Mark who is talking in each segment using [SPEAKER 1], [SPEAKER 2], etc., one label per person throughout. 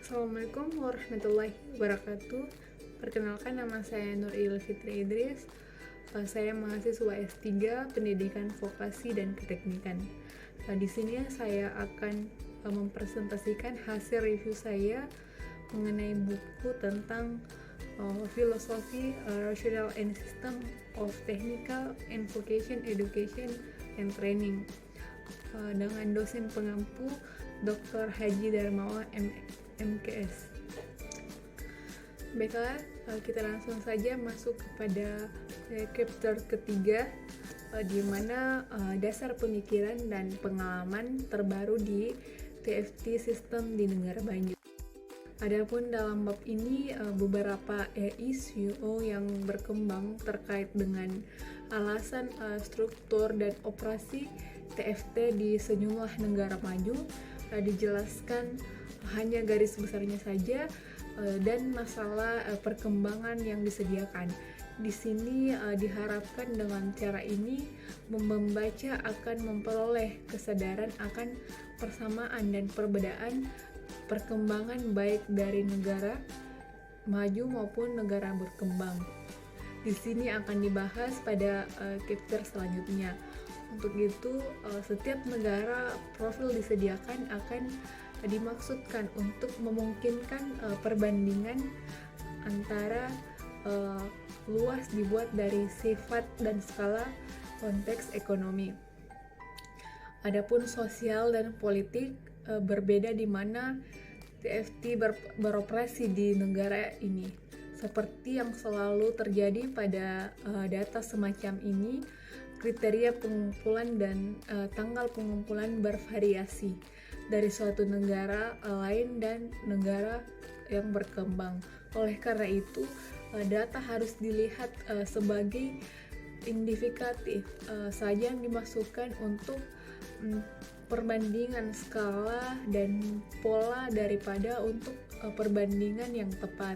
[SPEAKER 1] Assalamualaikum warahmatullahi wabarakatuh. Perkenalkan, nama saya Nuril Fitri Idris. Saya mahasiswa S3 Pendidikan Vokasi dan Keteknikan. Di sini saya akan mempresentasikan hasil review saya mengenai buku tentang filosofi Rational and System of Technical and Vocation Education and Training dengan dosen pengampu Dr. Haji Darmawan MKS. Baiklah, kita langsung saja masuk kepada chapter ketiga, di mana dasar pemikiran dan pengalaman terbaru di TFT sistem di negara maju. Adapun dalam bab ini beberapa isu yang berkembang terkait dengan alasan struktur dan operasi TFT di sejumlah negara maju dijelaskan hanya garis besarnya saja dan masalah perkembangan yang disediakan. Di sini diharapkan dengan cara ini membaca akan memperoleh kesadaran akan persamaan dan perbedaan perkembangan baik dari negara maju maupun negara berkembang. Di sini akan dibahas pada chapter selanjutnya. Untuk itu, setiap negara profil disediakan akan dimaksudkan untuk memungkinkan perbandingan antara luas dibuat dari sifat dan skala konteks ekonomi. Adapun sosial dan politik berbeda di mana TFT beroperasi di negara ini. Seperti yang selalu terjadi pada data semacam ini, kriteria pengumpulan dan tanggal pengumpulan bervariasi dari suatu negara lain dan negara yang berkembang. Oleh karena itu, data harus dilihat sebagai indikatif saja yang dimasukkan untuk perbandingan skala dan pola daripada untuk perbandingan yang tepat.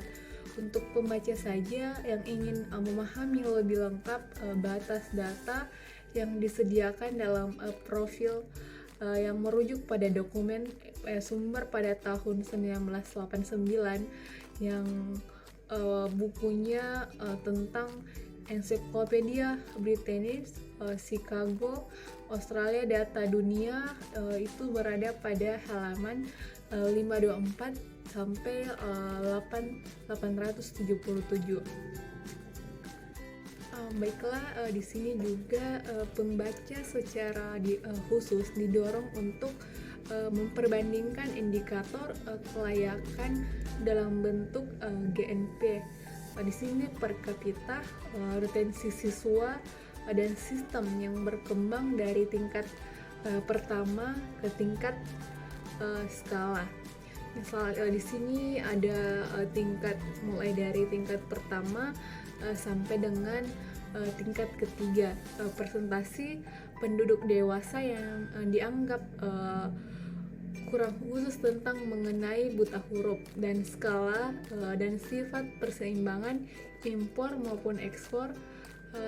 [SPEAKER 1] Untuk pembaca saja yang ingin memahami lebih lengkap batas data yang disediakan dalam profil yang merujuk pada dokumen sumber pada tahun 1989 yang bukunya tentang Encyclopedia Britannica Chicago Australia Data Dunia itu berada pada halaman 524 sampai 877. Baiklah, di sini juga pembaca secara khusus didorong untuk memperbandingkan indikator kelayakan dalam bentuk GNP. Di sini per kapita, retensi siswa, dan sistem yang berkembang dari tingkat pertama ke tingkat skala. Misal di sini ada tingkat mulai dari tingkat pertama sampai dengan tingkat ketiga. Persentase penduduk dewasa yang dianggap kurang khusus tentang mengenai buta huruf dan skala dan sifat perseimbangan impor maupun ekspor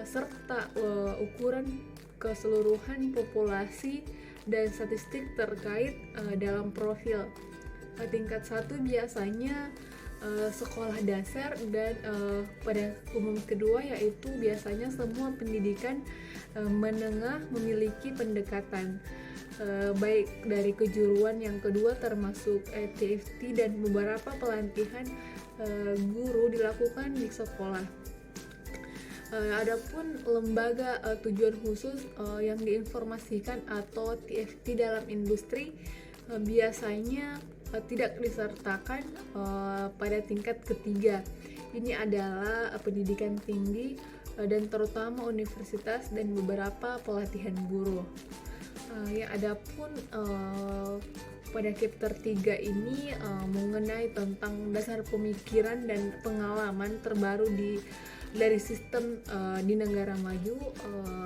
[SPEAKER 1] serta ukuran keseluruhan populasi dan statistik terkait dalam profil. Tingkat 1 biasanya sekolah dasar dan pada umum kedua yaitu biasanya semua pendidikan menengah memiliki pendekatan baik dari kejuruan yang kedua termasuk TFT dan beberapa pelatihan guru dilakukan di sekolah. Adapun lembaga tujuan khusus yang diinformasikan atau TFT dalam industri biasanya tidak disertakan pada tingkat ketiga. Ini adalah pendidikan tinggi dan terutama universitas dan beberapa pelatihan guru. Adapun pada chapter 3 ini mengenai tentang dasar pemikiran dan pengalaman terbaru dari sistem di negara maju.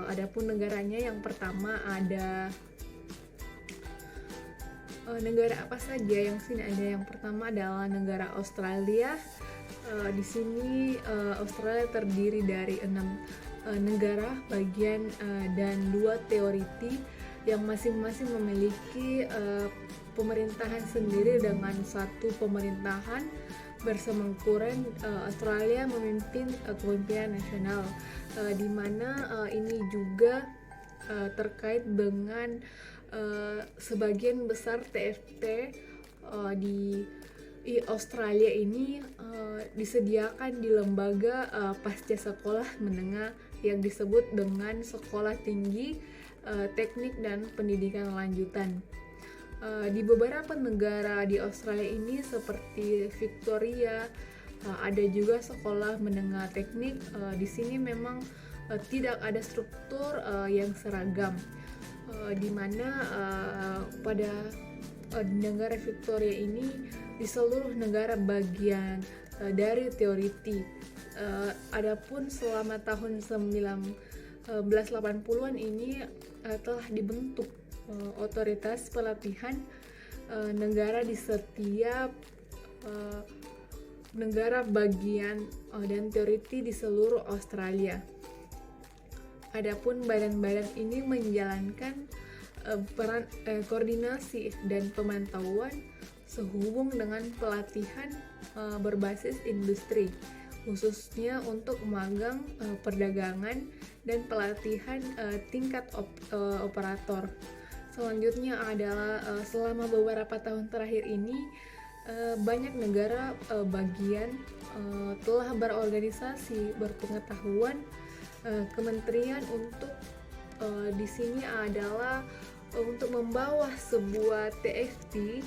[SPEAKER 1] Adapun negaranya yang pertama ada negara apa saja yang sini ada. Yang pertama adalah negara Australia. Di sini Australia terdiri dari 6 negara bagian dan 2 teoriti yang masing-masing memiliki pemerintahan sendiri dengan satu pemerintahan bersemengkuran. Australia memimpin kepemimpinan nasional, di mana ini juga terkait dengan sebagian besar TFT di Australia ini disediakan di lembaga pasca sekolah menengah yang disebut dengan sekolah tinggi teknik dan pendidikan lanjutan. Di beberapa negara di Australia ini seperti Victoria ada juga sekolah menengah teknik. Di sini memang tidak ada struktur yang seragam, di mana pada negara Victoria ini di seluruh negara bagian dari teoriti. Adapun selama tahun 1980-an ini telah dibentuk otoritas pelatihan negara di setiap negara bagian dan teoriti di seluruh Australia. Adapun badan-badan ini menjalankan peran koordinasi dan pemantauan sehubung dengan pelatihan berbasis industri, khususnya untuk magang perdagangan dan pelatihan tingkat operator. Selanjutnya adalah selama beberapa tahun terakhir ini banyak negara bagian telah berorganisasi berpengetahuan kementerian untuk di sini adalah untuk membawa sebuah TFT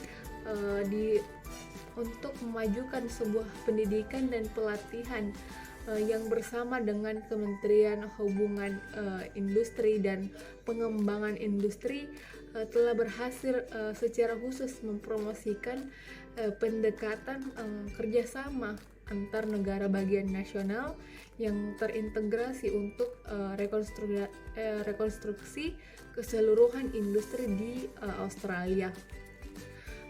[SPEAKER 1] untuk memajukan sebuah pendidikan dan pelatihan yang bersama dengan Kementerian Hubungan Industri dan Pengembangan Industri telah berhasil secara khusus mempromosikan pendekatan kerjasama antar negara bagian nasional yang terintegrasi untuk rekonstruksi keseluruhan industri di Australia.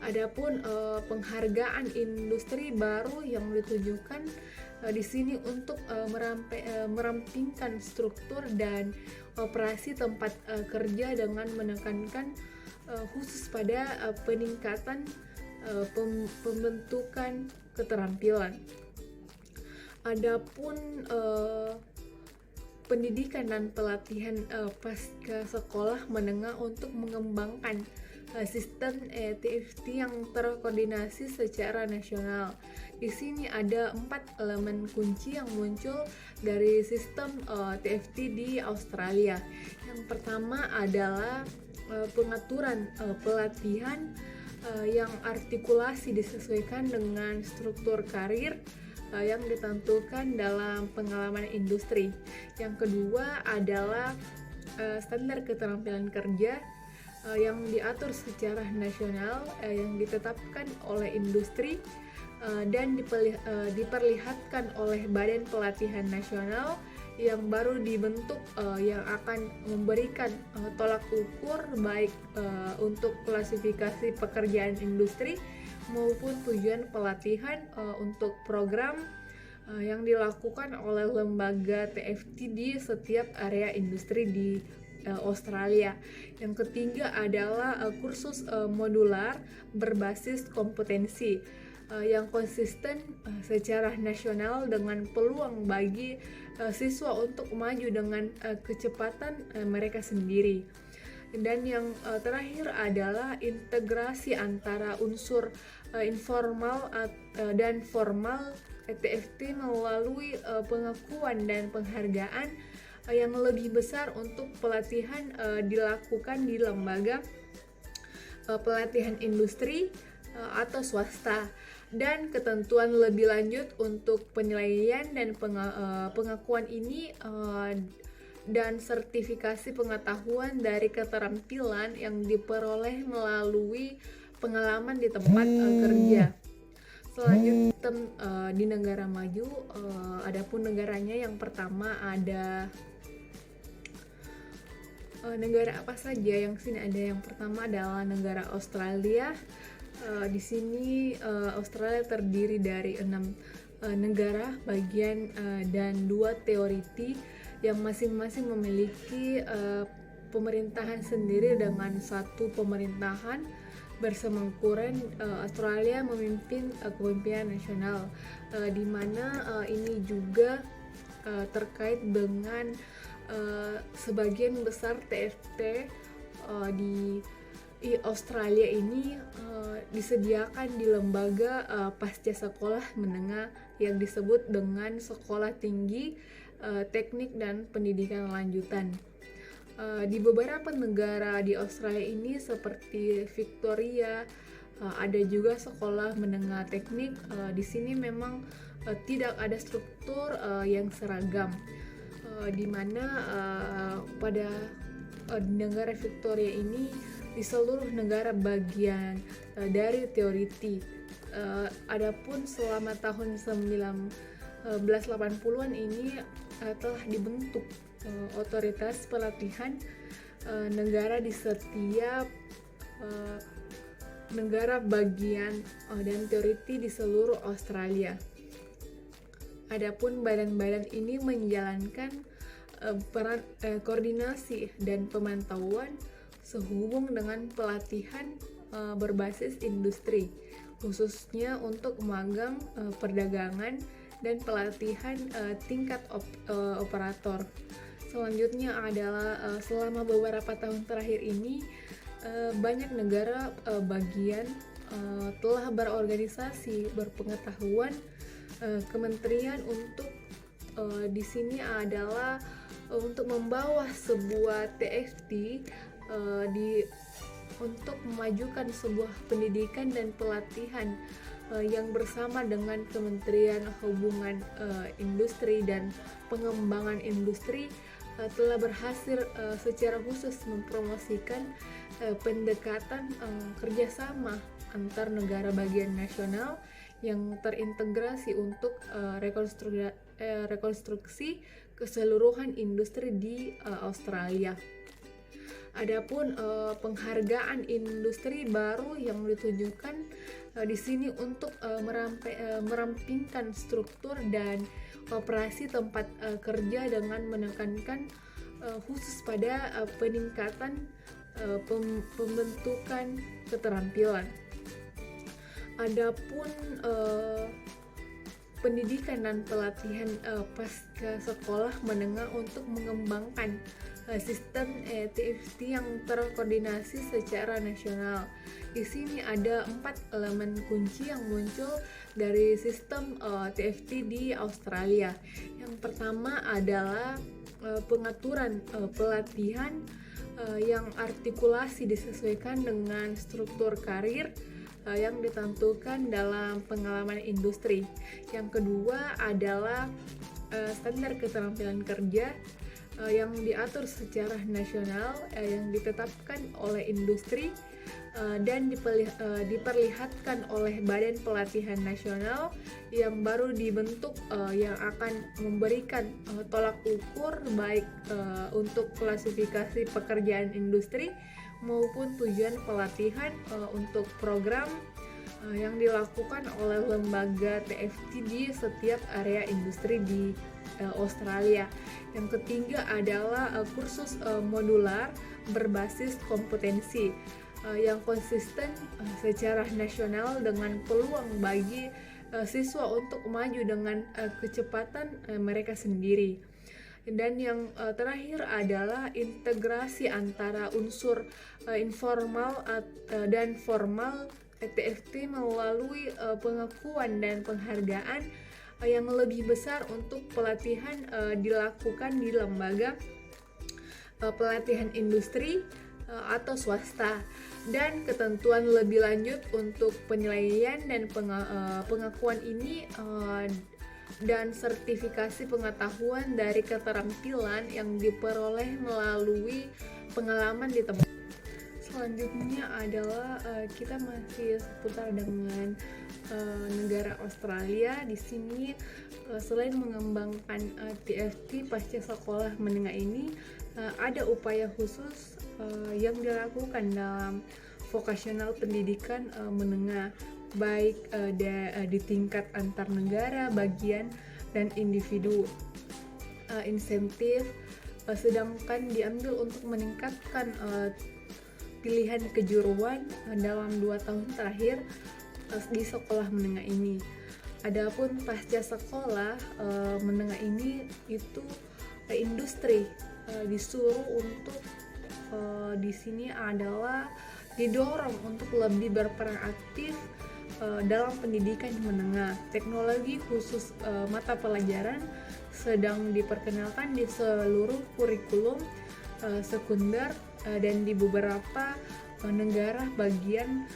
[SPEAKER 1] Adapun penghargaan industri baru yang ditujukan di sini untuk merampingkan struktur dan operasi tempat kerja dengan menekankan khusus pada peningkatan pembentukan keterampilan. Adapun pendidikan dan pelatihan pasca sekolah menengah untuk mengembangkan sistem TFT yang terkoordinasi secara nasional. Di sini ada 4 elemen kunci yang muncul dari sistem TFT di Australia. Yang pertama adalah pengaturan pelatihan yang artikulasi disesuaikan dengan struktur karir yang ditentukan dalam pengalaman industri. Yang kedua adalah standar keterampilan kerja yang diatur secara nasional yang ditetapkan oleh industri dan diperlihatkan oleh Badan Pelatihan Nasional yang baru dibentuk yang akan memberikan tolak ukur baik untuk klasifikasi pekerjaan industri maupun tujuan pelatihan untuk program yang dilakukan oleh lembaga TFT di setiap area industri di Australia. Yang ketiga adalah kursus modular berbasis kompetensi yang konsisten secara nasional dengan peluang bagi siswa untuk maju dengan kecepatan mereka sendiri. Dan yang terakhir adalah integrasi antara unsur informal dan formal TFT melalui pengakuan dan penghargaan yang lebih besar untuk pelatihan dilakukan di lembaga pelatihan industri atau swasta, dan ketentuan lebih lanjut untuk penilaian dan pengakuan ini dan sertifikasi pengetahuan dari keterampilan yang diperoleh melalui pengalaman di tempat kerja. Selanjutnya di negara maju, adapun negaranya yang pertama ada negara apa saja yang sini ada. Yang pertama adalah negara Australia. Di sini Australia terdiri dari 6 negara bagian dan 2 teoriti yang masing-masing memiliki pemerintahan sendiri dengan satu pemerintahan bersemengkuran Australia memimpin kepemimpinan nasional, di mana ini juga terkait dengan sebagian besar TFT di Australia ini disediakan di lembaga pasca sekolah menengah yang disebut dengan sekolah tinggi teknik dan pendidikan lanjutan. Di beberapa negara di Australia ini seperti Victoria ada juga sekolah menengah teknik. Di sini memang tidak ada struktur yang seragam, di mana pada negara Victoria ini di seluruh negara bagian dari teoriti. Adapun selama tahun 1980-an ini telah dibentuk otoritas pelatihan negara di setiap negara bagian dan teoriti di seluruh Australia. Adapun badan-badan ini menjalankan peran koordinasi dan pemantauan sehubung dengan pelatihan berbasis industri, khususnya untuk magang perdagangan dan pelatihan tingkat operator. Selanjutnya adalah selama beberapa tahun terakhir ini banyak negara bagian telah berorganisasi berpengetahuan kementerian untuk di sini adalah untuk membawa sebuah TFT untuk memajukan sebuah pendidikan dan pelatihan yang bersama dengan Kementerian Hubungan Industri dan Pengembangan Industri telah berhasil secara khusus mempromosikan pendekatan kerjasama antar negara bagian nasional yang terintegrasi untuk rekonstruksi keseluruhan industri di Australia. Adapun penghargaan industri baru yang ditujukan di sini untuk merampingkan struktur dan operasi tempat kerja dengan menekankan khusus pada peningkatan pembentukan keterampilan. Adapun pendidikan dan pelatihan pasca sekolah menengah untuk mengembangkan sistem TFT yang terkoordinasi secara nasional. Di sini ada 4 elemen kunci yang muncul dari sistem TFT di Australia. Yang pertama adalah pengaturan pelatihan yang artikulasi disesuaikan dengan struktur karir yang ditentukan dalam pengalaman industri. Yang kedua adalah standar keterampilan kerja yang diatur secara nasional yang ditetapkan oleh industri dan diperlihatkan oleh Badan Pelatihan Nasional yang baru dibentuk yang akan memberikan tolak ukur baik untuk klasifikasi pekerjaan industri maupun tujuan pelatihan untuk program yang dilakukan oleh lembaga TFT di setiap area industri di Australia. Yang ketiga adalah kursus modular berbasis kompetensi yang konsisten secara nasional dengan peluang bagi siswa untuk maju dengan kecepatan mereka sendiri. Dan yang terakhir adalah integrasi antara unsur informal dan formal TFT melalui pengakuan dan penghargaan yang lebih besar untuk pelatihan dilakukan di lembaga pelatihan industri atau swasta, dan ketentuan lebih lanjut untuk penilaian dan pengakuan ini dan sertifikasi pengetahuan dari keterampilan yang diperoleh melalui pengalaman di tempat. Selanjutnya adalah kita masih seputar dengan negara Australia. Di sini selain mengembangkan TFT pasca sekolah menengah ini, ada upaya khusus yang dilakukan dalam vokasional pendidikan menengah, baik di tingkat antar negara, bagian, dan individu. Insentif sedangkan diambil untuk meningkatkan pilihan kejuruan dalam 2 tahun terakhir di sekolah menengah ini. Adapun pasca sekolah menengah ini itu industri disuruh untuk di sini adalah didorong untuk lebih berperan aktif dalam pendidikan menengah. Teknologi khusus mata pelajaran sedang diperkenalkan di seluruh kurikulum sekunder dan di beberapa negara bagian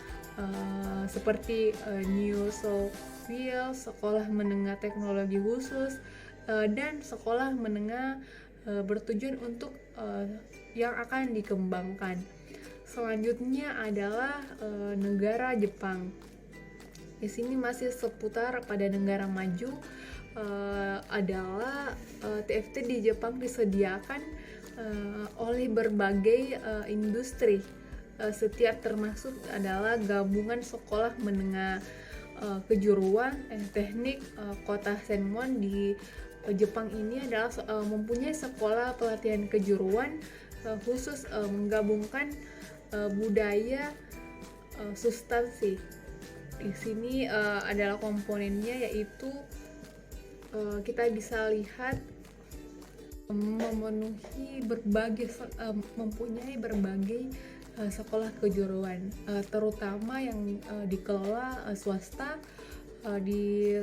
[SPEAKER 1] seperti New South Wales, sekolah menengah teknologi khusus dan sekolah menengah bertujuan untuk yang akan dikembangkan. Selanjutnya adalah negara Jepang. Di sini masih seputar pada negara maju adalah TFT di Jepang disediakan oleh berbagai industri. Setiap termasuk adalah gabungan sekolah menengah kejuruan teknik kota Senmon di Jepang ini adalah mempunyai sekolah pelatihan kejuruan khusus menggabungkan budaya substansi. Di sini adalah komponennya, yaitu kita bisa lihat mempunyai berbagai sekolah kejuruan, terutama yang dikelola swasta di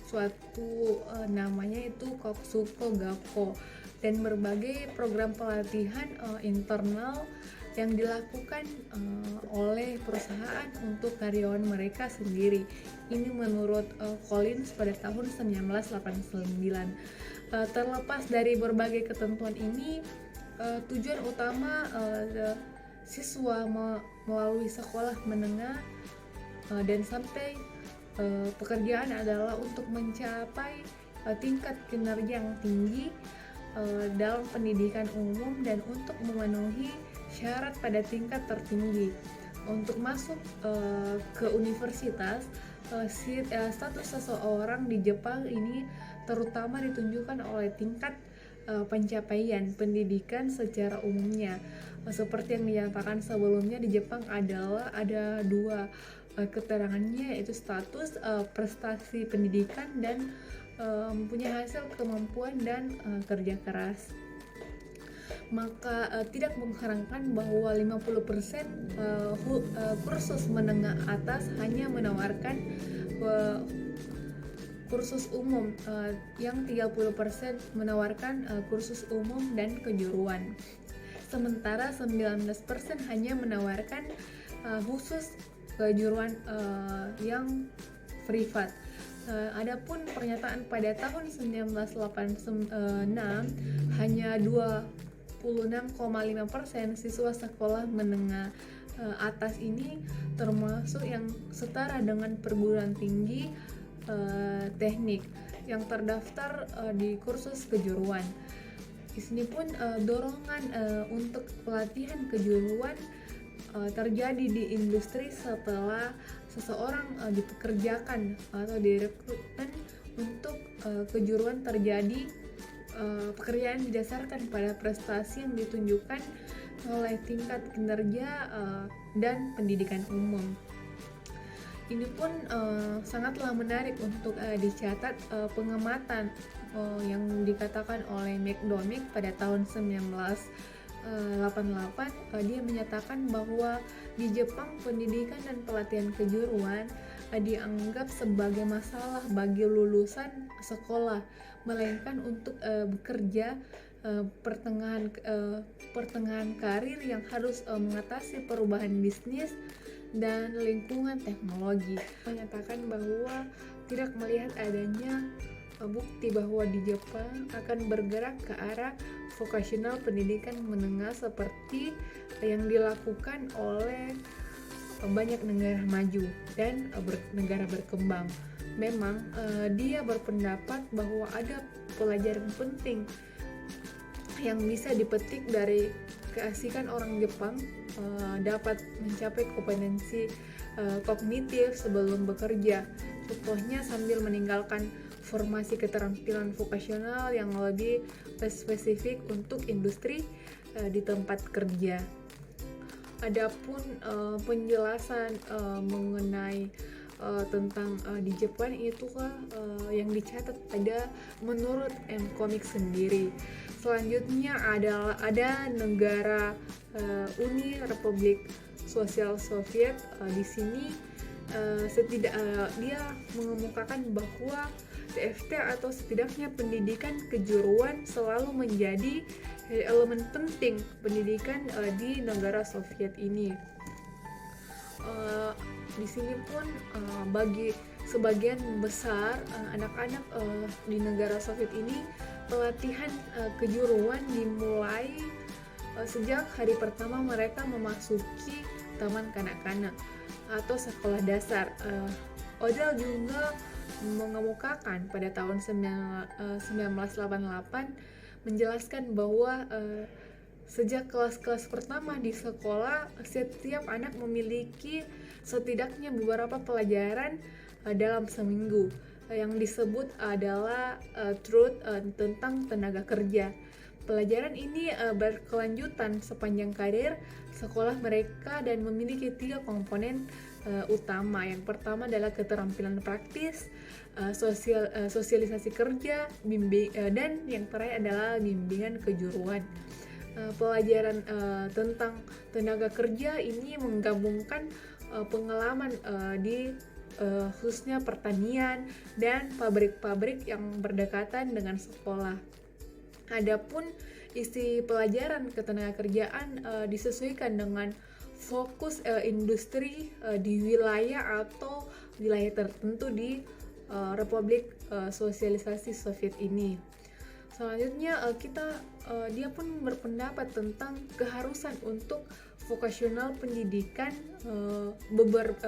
[SPEAKER 1] suatu namanya itu Koksuko Gakko, dan berbagai program pelatihan internal yang dilakukan oleh perusahaan untuk karyawan mereka sendiri. Ini menurut Collins pada tahun 1989. Terlepas dari berbagai ketentuan ini, tujuan utama siswa melalui sekolah menengah dan sampai pekerjaan adalah untuk mencapai tingkat kinerja yang tinggi dalam pendidikan umum dan untuk memenuhi syarat pada tingkat tertinggi. Untuk masuk ke universitas, status seseorang di Jepang ini terutama ditunjukkan oleh tingkat pencapaian pendidikan secara umumnya. Seperti yang dinyatakan sebelumnya, di Jepang adalah ada dua keterangannya, yaitu status prestasi pendidikan dan mempunyai hasil kemampuan dan kerja keras. Maka tidak mengherankan bahwa 50% kursus menengah atas hanya menawarkan kursus umum, yang 30% menawarkan kursus umum dan kejuruan. Sementara 19% hanya menawarkan khusus kejuruan yang privat. Adapun pernyataan pada tahun 1986, hanya 26,5% siswa sekolah menengah atas ini termasuk yang setara dengan perguruan tinggi teknik yang terdaftar di kursus kejuruan. Di sini pun dorongan untuk pelatihan kejuruan terjadi di industri setelah seseorang dipekerjakan atau direkrutmen untuk kejuruan terjadi. Pekerjaan didasarkan pada prestasi yang ditunjukkan oleh tingkat kinerja dan pendidikan umum. Ini pun sangatlah menarik untuk dicatat pengamatan yang dikatakan oleh McDormick pada tahun 1988. Dia menyatakan bahwa di Jepang pendidikan dan pelatihan kejuruan dianggap sebagai masalah bagi lulusan sekolah, melainkan untuk bekerja pertengahan karir yang harus mengatasi perubahan bisnis dan lingkungan teknologi. Menyatakan bahwa tidak melihat adanya bukti bahwa di Jepang akan bergerak ke arah vokasional pendidikan menengah seperti yang dilakukan oleh banyak negara maju dan negara berkembang. Memang dia berpendapat bahwa ada pelajaran penting yang bisa dipetik dari keasikan orang Jepang dapat mencapai kompetensi kognitif sebelum bekerja. Contohnya sambil meninggalkan formasi keterampilan vokasional yang lebih spesifik untuk industri di tempat kerja. Adapun penjelasan mengenai tentang di Jepang itu yang dicatat menurut Komik sendiri. Selanjutnya ada negara Uni Republik Sosial Soviet. Di sini dia mengemukakan bahwa TFT atau setidaknya pendidikan kejuruan selalu menjadi elemen penting pendidikan di negara Soviet ini. Di sini pun bagi sebagian besar anak-anak di negara Soviet ini pelatihan kejuruan dimulai sejak hari pertama mereka memasuki taman kanak-kanak atau sekolah dasar. Odell juga mengemukakan pada tahun 1988 menjelaskan bahwa sejak kelas-kelas pertama di sekolah, setiap anak memiliki setidaknya beberapa pelajaran dalam seminggu yang disebut adalah truth tentang tenaga kerja. Pelajaran ini berkelanjutan sepanjang karir sekolah mereka dan memiliki 3 komponen utama. Yang pertama adalah keterampilan praktis, sosialisasi kerja, dan yang terakhir adalah bimbingan kejuruan. Pelajaran tentang tenaga kerja ini menggabungkan pengalaman di khususnya pertanian dan pabrik-pabrik yang berdekatan dengan sekolah. Adapun isi pelajaran ketenagakerjaan disesuaikan dengan fokus industri di wilayah atau wilayah tertentu di Republik Sosialisasi Soviet ini. Selanjutnya dia pun berpendapat tentang keharusan untuk vokasional pendidikan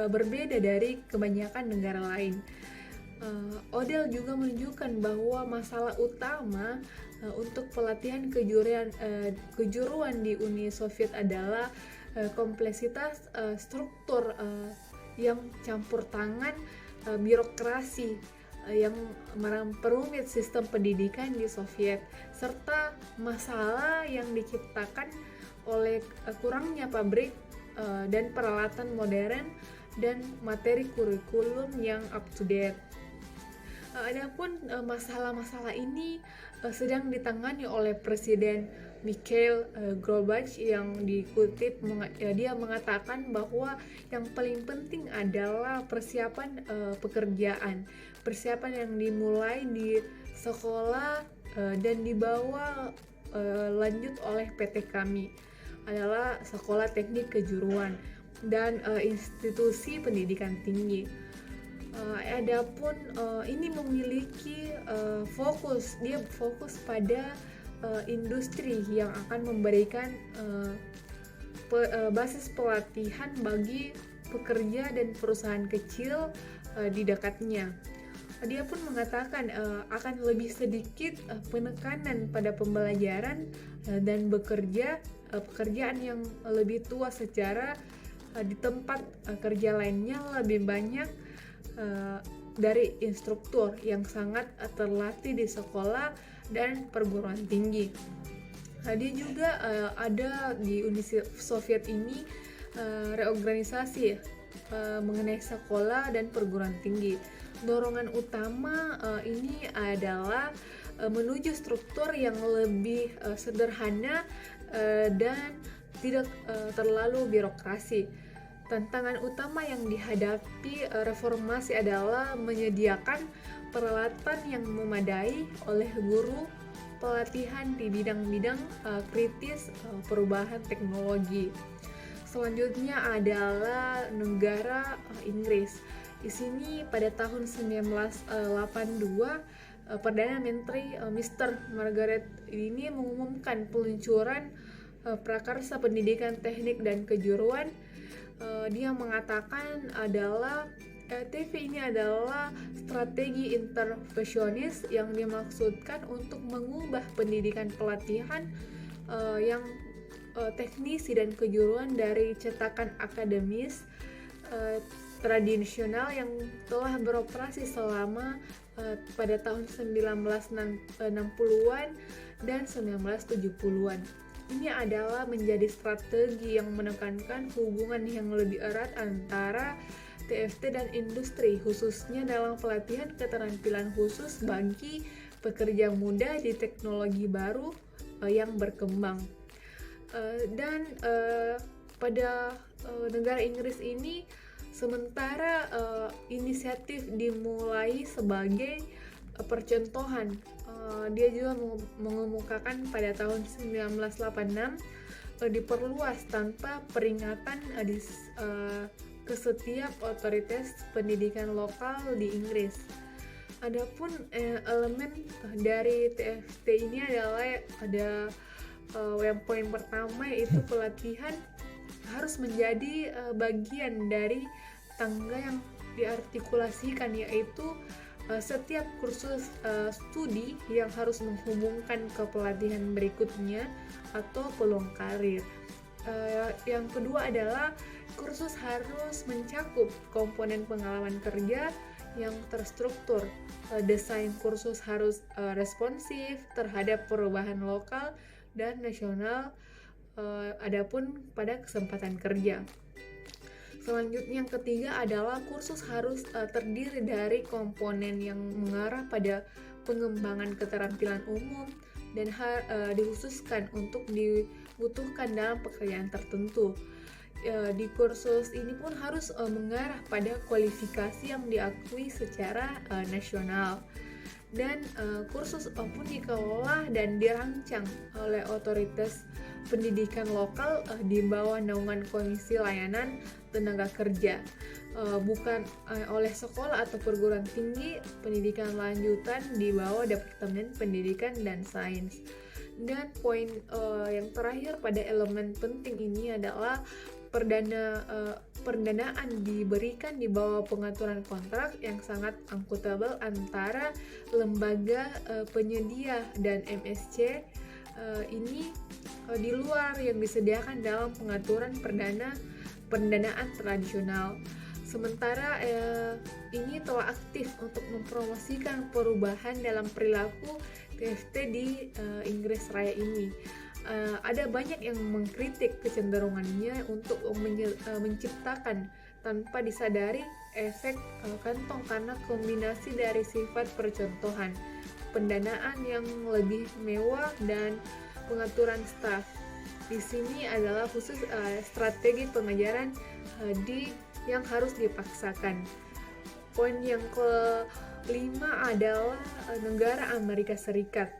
[SPEAKER 1] berbeda dari kebanyakan negara lain. Odell juga menunjukkan bahwa masalah utama untuk pelatihan kejuruan di Uni Soviet adalah kompleksitas struktur yang campur tangan birokrasi yang memperumit sistem pendidikan di Soviet, serta masalah yang diciptakan oleh kurangnya pabrik dan peralatan modern dan materi kurikulum yang up to date. Adapun masalah-masalah ini sedang ditangani oleh Presiden Mikhail Gorbachev yang dikutip dia mengatakan bahwa yang paling penting adalah persiapan pekerjaan, persiapan yang dimulai di sekolah dan dibawa lanjut oleh PT kami adalah Sekolah Teknik Kejuruan dan institusi pendidikan tinggi. Adapun ini memiliki fokus pada industri yang akan memberikan basis pelatihan bagi pekerja dan perusahaan kecil di dekatnya. Dia pun mengatakan akan lebih sedikit penekanan pada pembelajaran dan pekerjaan yang lebih tua secara di tempat kerja lainnya lebih banyak dari instruktur yang sangat terlatih di sekolah dan perguruan tinggi. Dia juga ada di Uni Soviet ini reorganisasi mengenai sekolah dan perguruan tinggi. Dorongan utama ini adalah menuju struktur yang lebih sederhana dan tidak terlalu birokrasi. Tantangan utama yang dihadapi reformasi adalah menyediakan peralatan yang memadai oleh guru, pelatihan di bidang-bidang kritis perubahan teknologi. Selanjutnya adalah negara Inggris. Di sini pada tahun 1982 Perdana Menteri Mr. Margaret ini mengumumkan peluncuran prakarsa pendidikan teknik dan kejuruan. Dia mengatakan adalah TV ini adalah strategi intervensionis yang dimaksudkan untuk mengubah pendidikan pelatihan yang teknisi dan kejuruan dari cetakan akademis tradisional yang telah beroperasi selama pada tahun 1960-an dan 1970-an. ini adalah menjadi strategi yang menekankan hubungan yang lebih erat antara TFT dan industri, khususnya dalam pelatihan keterampilan khusus bagi pekerja muda di teknologi baru yang berkembang. Dan pada negara Inggris ini, sementara inisiatif dimulai sebagai percontohan, dia juga mengemukakan pada tahun 1986 diperluas tanpa peringatan ke setiap otoritas pendidikan lokal di Inggris. Adapun elemen dari TFT ini adalah ada yang poin pertama, yaitu pelatihan harus menjadi bagian dari tangga yang diartikulasikan, yaitu setiap kursus studi yang harus menghubungkan ke pelatihan berikutnya atau peluang karir. Yang kedua adalah kursus harus mencakup komponen pengalaman kerja yang terstruktur. Desain kursus harus responsif terhadap perubahan lokal dan nasional, adapun pada kesempatan kerja. Selanjutnya yang ketiga adalah kursus harus terdiri dari komponen yang mengarah pada pengembangan keterampilan umum dan dikhususkan untuk dibutuhkan dalam pekerjaan tertentu. Di kursus ini pun harus mengarah pada kualifikasi yang diakui secara nasional. Dan kursus pun dikelola dan dirancang oleh otoritas pendidikan lokal di bawah naungan Komisi Layanan Tenaga Kerja, bukan oleh sekolah atau perguruan tinggi pendidikan lanjutan di bawah Departemen Pendidikan dan Sains. Dan poin yang terakhir pada elemen penting ini adalah perdanaan diberikan di bawah pengaturan kontrak yang sangat akuntabel antara lembaga penyedia dan MSC ini di luar yang disediakan dalam pengaturan pendanaan tradisional. Sementara ini telah aktif untuk mempromosikan perubahan dalam perilaku TFT di Inggris Raya ini. Ada banyak yang mengkritik kecenderungannya untuk menciptakan tanpa disadari efek kantong karena kombinasi dari sifat percontohan, pendanaan yang lebih mewah, dan pengaturan staf. Di sini adalah khusus strategi pengajaran yang harus dipaksakan. Poin yang kelima adalah negara Amerika Serikat,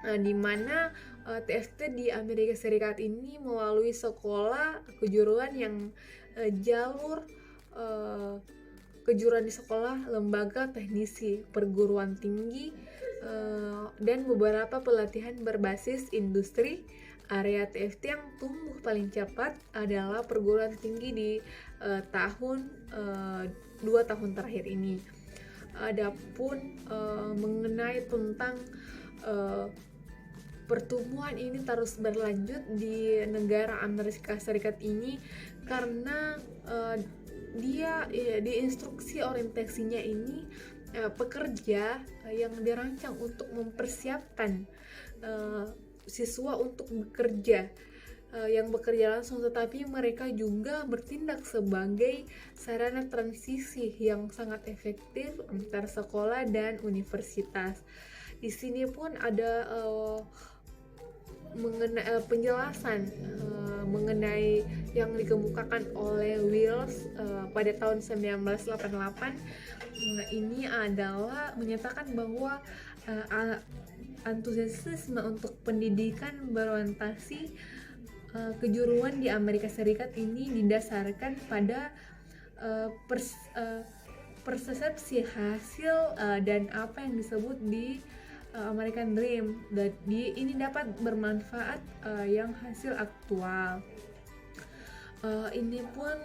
[SPEAKER 1] di mana TFT di Amerika Serikat ini melalui sekolah kejuruan yang jalur kejuruan di sekolah, lembaga teknisi, perguruan tinggi, dan beberapa pelatihan berbasis industri. Area TFT yang tumbuh paling cepat adalah perguruan tinggi di 2 tahun terakhir ini. Adapun mengenai tentang pertumbuhan ini terus berlanjut di negara Amerika Serikat ini karena dia di instruksi orientasinya ini pekerja yang dirancang untuk mempersiapkan siswa untuk bekerja yang bekerja langsung, tetapi mereka juga bertindak sebagai sarana transisi yang sangat efektif antar sekolah dan universitas. Di sini pun ada penjelasan mengenai yang dikemukakan oleh Wills pada tahun 1988. Ini adalah menyatakan bahwa antusiasme untuk pendidikan berorientasi kejuruan di Amerika Serikat ini didasarkan pada persepsi hasil dan apa yang disebut di American Dream. Ini dapat bermanfaat yang hasil aktual. Ini pun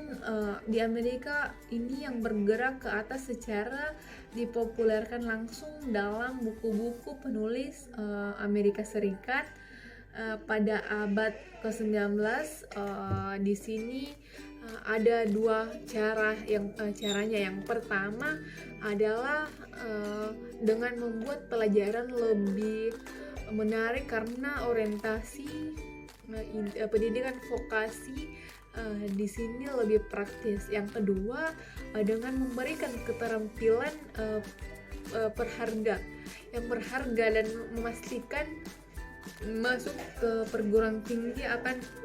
[SPEAKER 1] di Amerika ini yang bergerak ke atas secara dipopulerkan langsung dalam buku-buku penulis Amerika Serikat pada abad ke-19. Di sini ada dua caranya. Yang pertama adalah dengan membuat pelajaran lebih menarik karena orientasi pendidikan vokasi di sini lebih praktis. Yang kedua, dengan memberikan keterampilan yang berharga dan memastikan masuk ke perguruan tinggi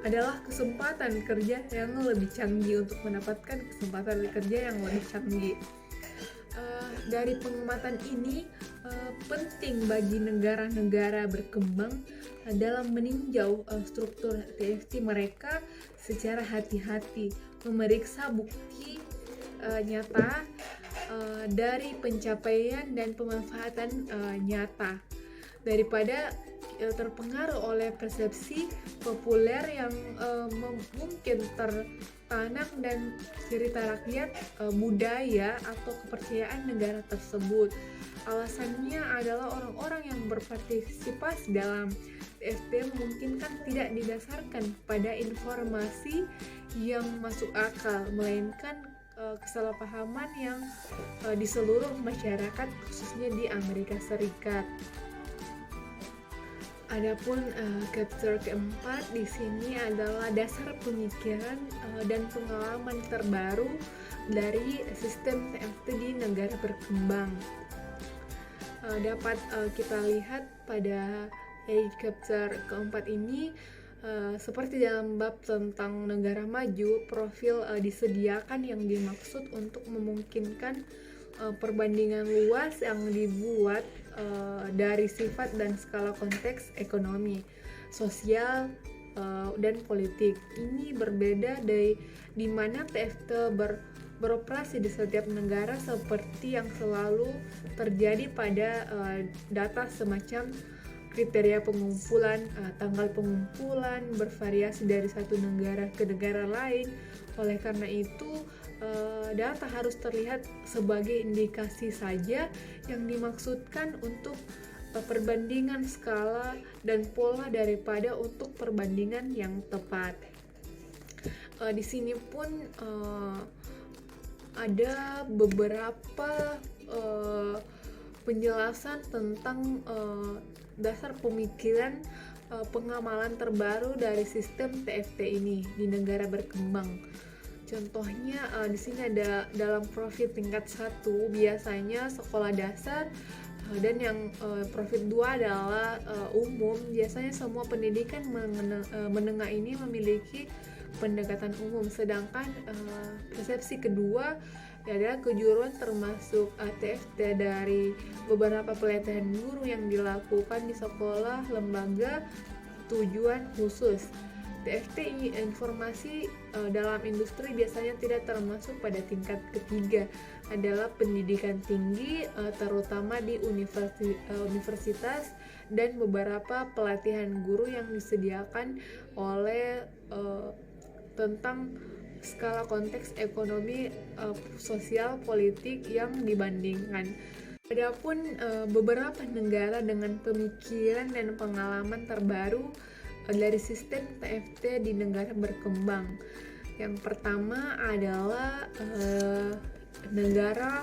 [SPEAKER 1] adalah kesempatan kerja yang lebih canggih, untuk mendapatkan kesempatan kerja yang lebih canggih. Dari pengamatan ini, penting bagi negara-negara berkembang dalam meninjau struktur TFT mereka secara hati-hati, memeriksa bukti nyata dari pencapaian dan pemanfaatan nyata, daripada terpengaruh oleh persepsi populer yang mungkin tertanam dan cerita rakyat, budaya atau kepercayaan negara tersebut. Alasannya adalah orang-orang yang berpartisipasi dalam TFT memungkinkan tidak didasarkan pada informasi yang masuk akal, melainkan kesalahpahaman yang di seluruh masyarakat, khususnya di Amerika Serikat. Adapun chapter keempat di sini adalah dasar pemikiran dan pengalaman terbaru dari sistem TFT di negara berkembang. Dapat kita lihat pada chapter keempat ini, seperti dalam bab tentang negara maju, profil disediakan yang dimaksud untuk memungkinkan perbandingan luas yang dibuat dari sifat dan skala konteks ekonomi, sosial, dan politik. Ini berbeda dari di mana TFT beroperasi di setiap negara, seperti yang selalu terjadi pada data semacam kriteria pengumpulan, tanggal pengumpulan bervariasi dari satu negara ke negara lain. Oleh karena itu, data harus terlihat sebagai indikasi saja yang dimaksudkan untuk perbandingan skala dan pola daripada untuk perbandingan yang tepat. Di sini pun ada beberapa penjelasan tentang dasar pemikiran pengamalan terbaru dari sistem TFT ini di negara berkembang. Contohnya di sini ada dalam profil tingkat 1 biasanya sekolah dasar, dan yang profil 2 adalah umum. Biasanya semua pendidikan menengah ini memiliki pendekatan umum, sedangkan persepsi kedua adalah kejuruan termasuk TFT dari beberapa pelatihan guru yang dilakukan di sekolah lembaga tujuan khusus. TFT informasi dalam industri biasanya tidak termasuk pada tingkat ketiga, adalah pendidikan tinggi, terutama di universitas dan beberapa pelatihan guru yang disediakan oleh tentang skala konteks ekonomi, sosial, politik yang dibandingkan. Adapun beberapa negara dengan pemikiran dan pengalaman terbaru dari sistem TFT di negara berkembang. Yang pertama adalah negara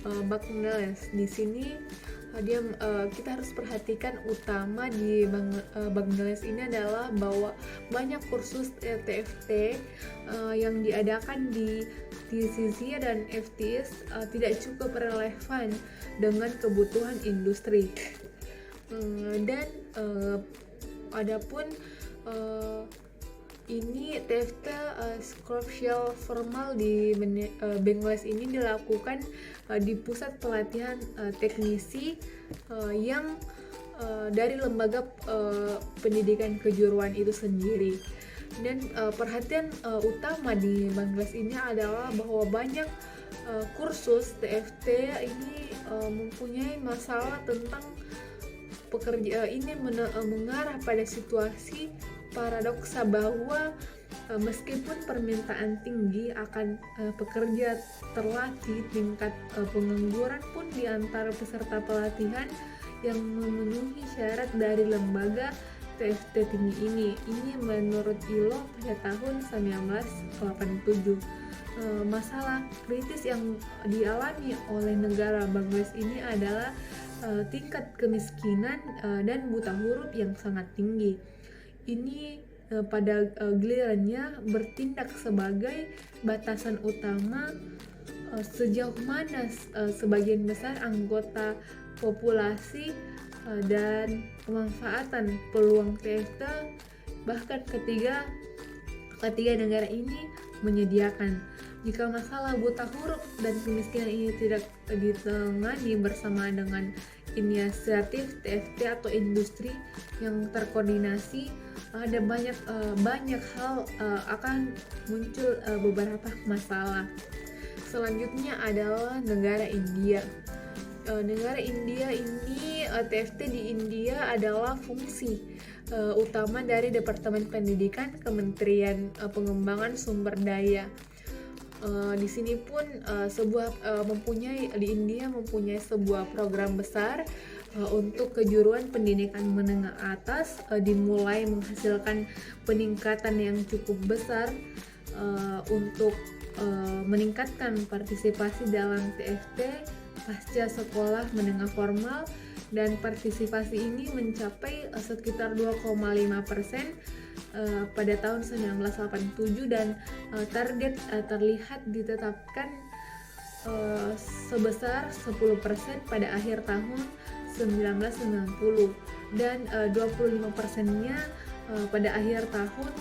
[SPEAKER 1] Bangladesh. Di sini kita harus perhatikan utama di Bangladesh ini adalah bahwa banyak kursus TFT yang diadakan di TCC dan FTS tidak cukup relevan dengan kebutuhan industri. Dan adapun ini TFT scholarship formal di Bangladesh ini dilakukan di pusat pelatihan teknisi yang dari lembaga pendidikan kejuruan itu sendiri. Dan perhatian utama di Bangladesh ini adalah bahwa banyak kursus TFT ini mempunyai masalah tentang pekerja ini mengarah pada situasi paradoksa bahwa meskipun permintaan tinggi akan pekerja terlatih, tingkat pengangguran pun di antara peserta pelatihan yang memenuhi syarat dari lembaga TFT tinggi ini. Ini menurut ILO pada tahun 1987. masalah kritis yang dialami oleh negara Bangladesh ini adalah tingkat kemiskinan dan buta huruf yang sangat tinggi. Ini pada gilirannya bertindak sebagai batasan utama sejauh mana sebagian besar anggota populasi dan pemanfaatan peluang TFT bahkan ketiga negara ini menyediakan. Jika masalah buta huruf dan kemiskinan ini tidak ditangani bersama dengan inisiatif TFT atau industri yang terkoordinasi, ada banyak hal akan muncul beberapa masalah. Selanjutnya adalah negara India. Negara India ini, TFT di India adalah fungsi utama dari Departemen Pendidikan Kementerian Pengembangan Sumber Daya. Di sini pun di India mempunyai sebuah program besar untuk kejuruan pendidikan menengah atas, dimulai menghasilkan peningkatan yang cukup besar untuk meningkatkan partisipasi dalam TFT pasca sekolah menengah formal, dan partisipasi ini mencapai sekitar 2,5% pada tahun 1987 dan target terlihat ditetapkan sebesar 10% pada akhir tahun 1990 dan 25%-nya pada akhir tahun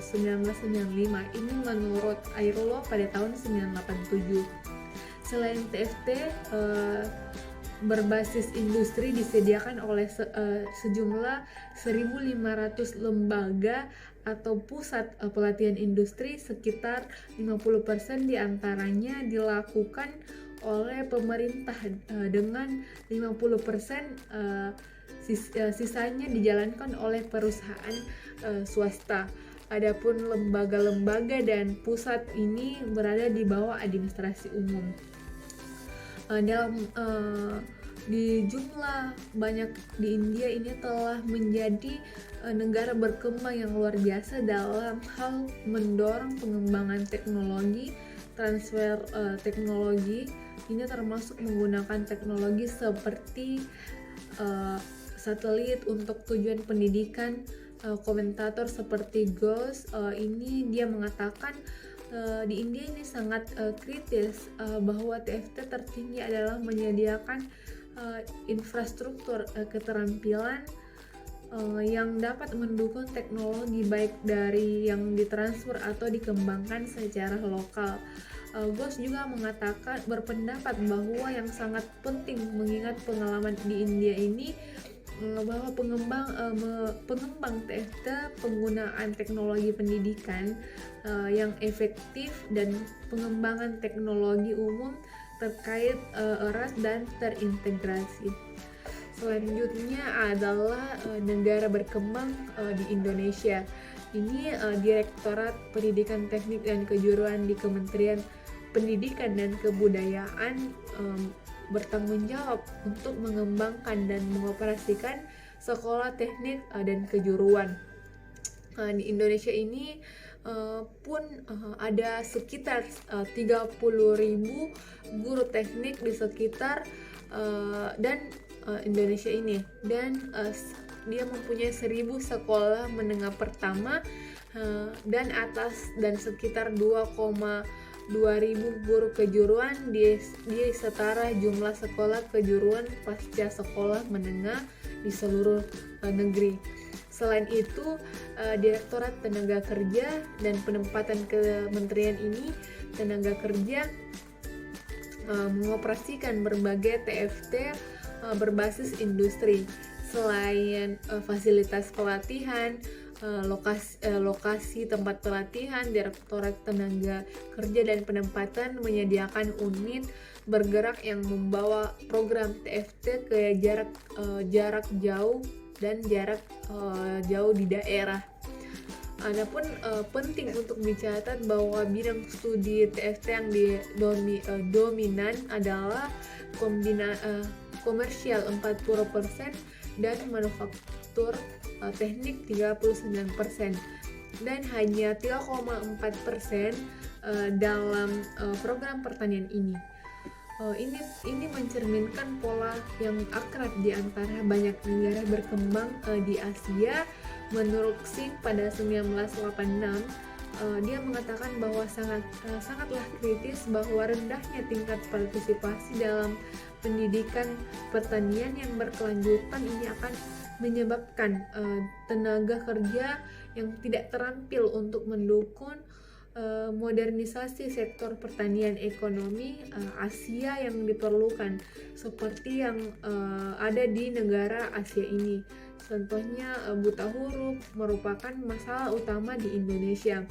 [SPEAKER 1] 1995. Ini menurut Airlaw pada tahun 1987. Selain TFT, berbasis industri disediakan oleh sejumlah 1.500 lembaga atau pusat pelatihan industri. Sekitar 50% diantaranya dilakukan oleh pemerintah dengan 50% sisanya dijalankan oleh perusahaan swasta. Adapun lembaga-lembaga dan pusat ini berada di bawah administrasi umum. Di jumlah banyak di India ini telah menjadi negara berkembang yang luar biasa dalam hal mendorong pengembangan teknologi, transfer teknologi. Ini termasuk menggunakan teknologi seperti satelit untuk tujuan pendidikan. Komentator seperti Ghosh ini dia mengatakan di India ini sangat kritis bahwa TFT tertinggi adalah menyediakan infrastruktur keterampilan yang dapat mendukung teknologi baik dari yang ditransfer atau dikembangkan secara lokal. Ghosh juga berpendapat bahwa yang sangat penting mengingat pengalaman di India ini bahwa pengembang TFT penggunaan teknologi pendidikan yang efektif dan pengembangan teknologi umum terkait erat dan terintegrasi. Selanjutnya adalah negara berkembang di Indonesia. Ini Direktorat Pendidikan Teknik dan Kejuruan di Kementerian Pendidikan dan Kebudayaan bertanggung jawab untuk mengembangkan dan mengoperasikan sekolah teknik dan kejuruan. Di Indonesia ini pun ada sekitar 30.000 guru teknik di sekitar dan Indonesia ini, dan dia mempunyai 1.000 sekolah menengah pertama dan atas dan sekitar 2.000 guru kejuruan di setara jumlah sekolah kejuruan pasca sekolah menengah di seluruh negeri. Selain itu, Direktorat Tenaga Kerja dan Penempatan Kementerian ini Tenaga Kerja mengoperasikan berbagai TFT berbasis industri. Selain fasilitas pelatihan, lokasi tempat pelatihan, Direktorat Tenaga Kerja dan Penempatan menyediakan unit bergerak yang membawa program TFT ke jarak jauh dan jarak jauh di daerah. Adapun penting untuk dicatat bahwa bidang studi TFT yang dominan adalah komersial 40% dan manufaktur teknik 39%, dan hanya 3,4% dalam program pertanian ini. Ini mencerminkan pola yang akrab di antara banyak negara berkembang di Asia. Menurut Singh pada 1986, dia mengatakan bahwa sangatlah kritis bahwa rendahnya tingkat partisipasi dalam pendidikan pertanian yang berkelanjutan ini akan menyebabkan tenaga kerja yang tidak terampil untuk mendukung modernisasi sektor pertanian ekonomi Asia yang diperlukan, seperti yang ada di negara Asia ini. Contohnya buta huruf merupakan masalah utama di Indonesia.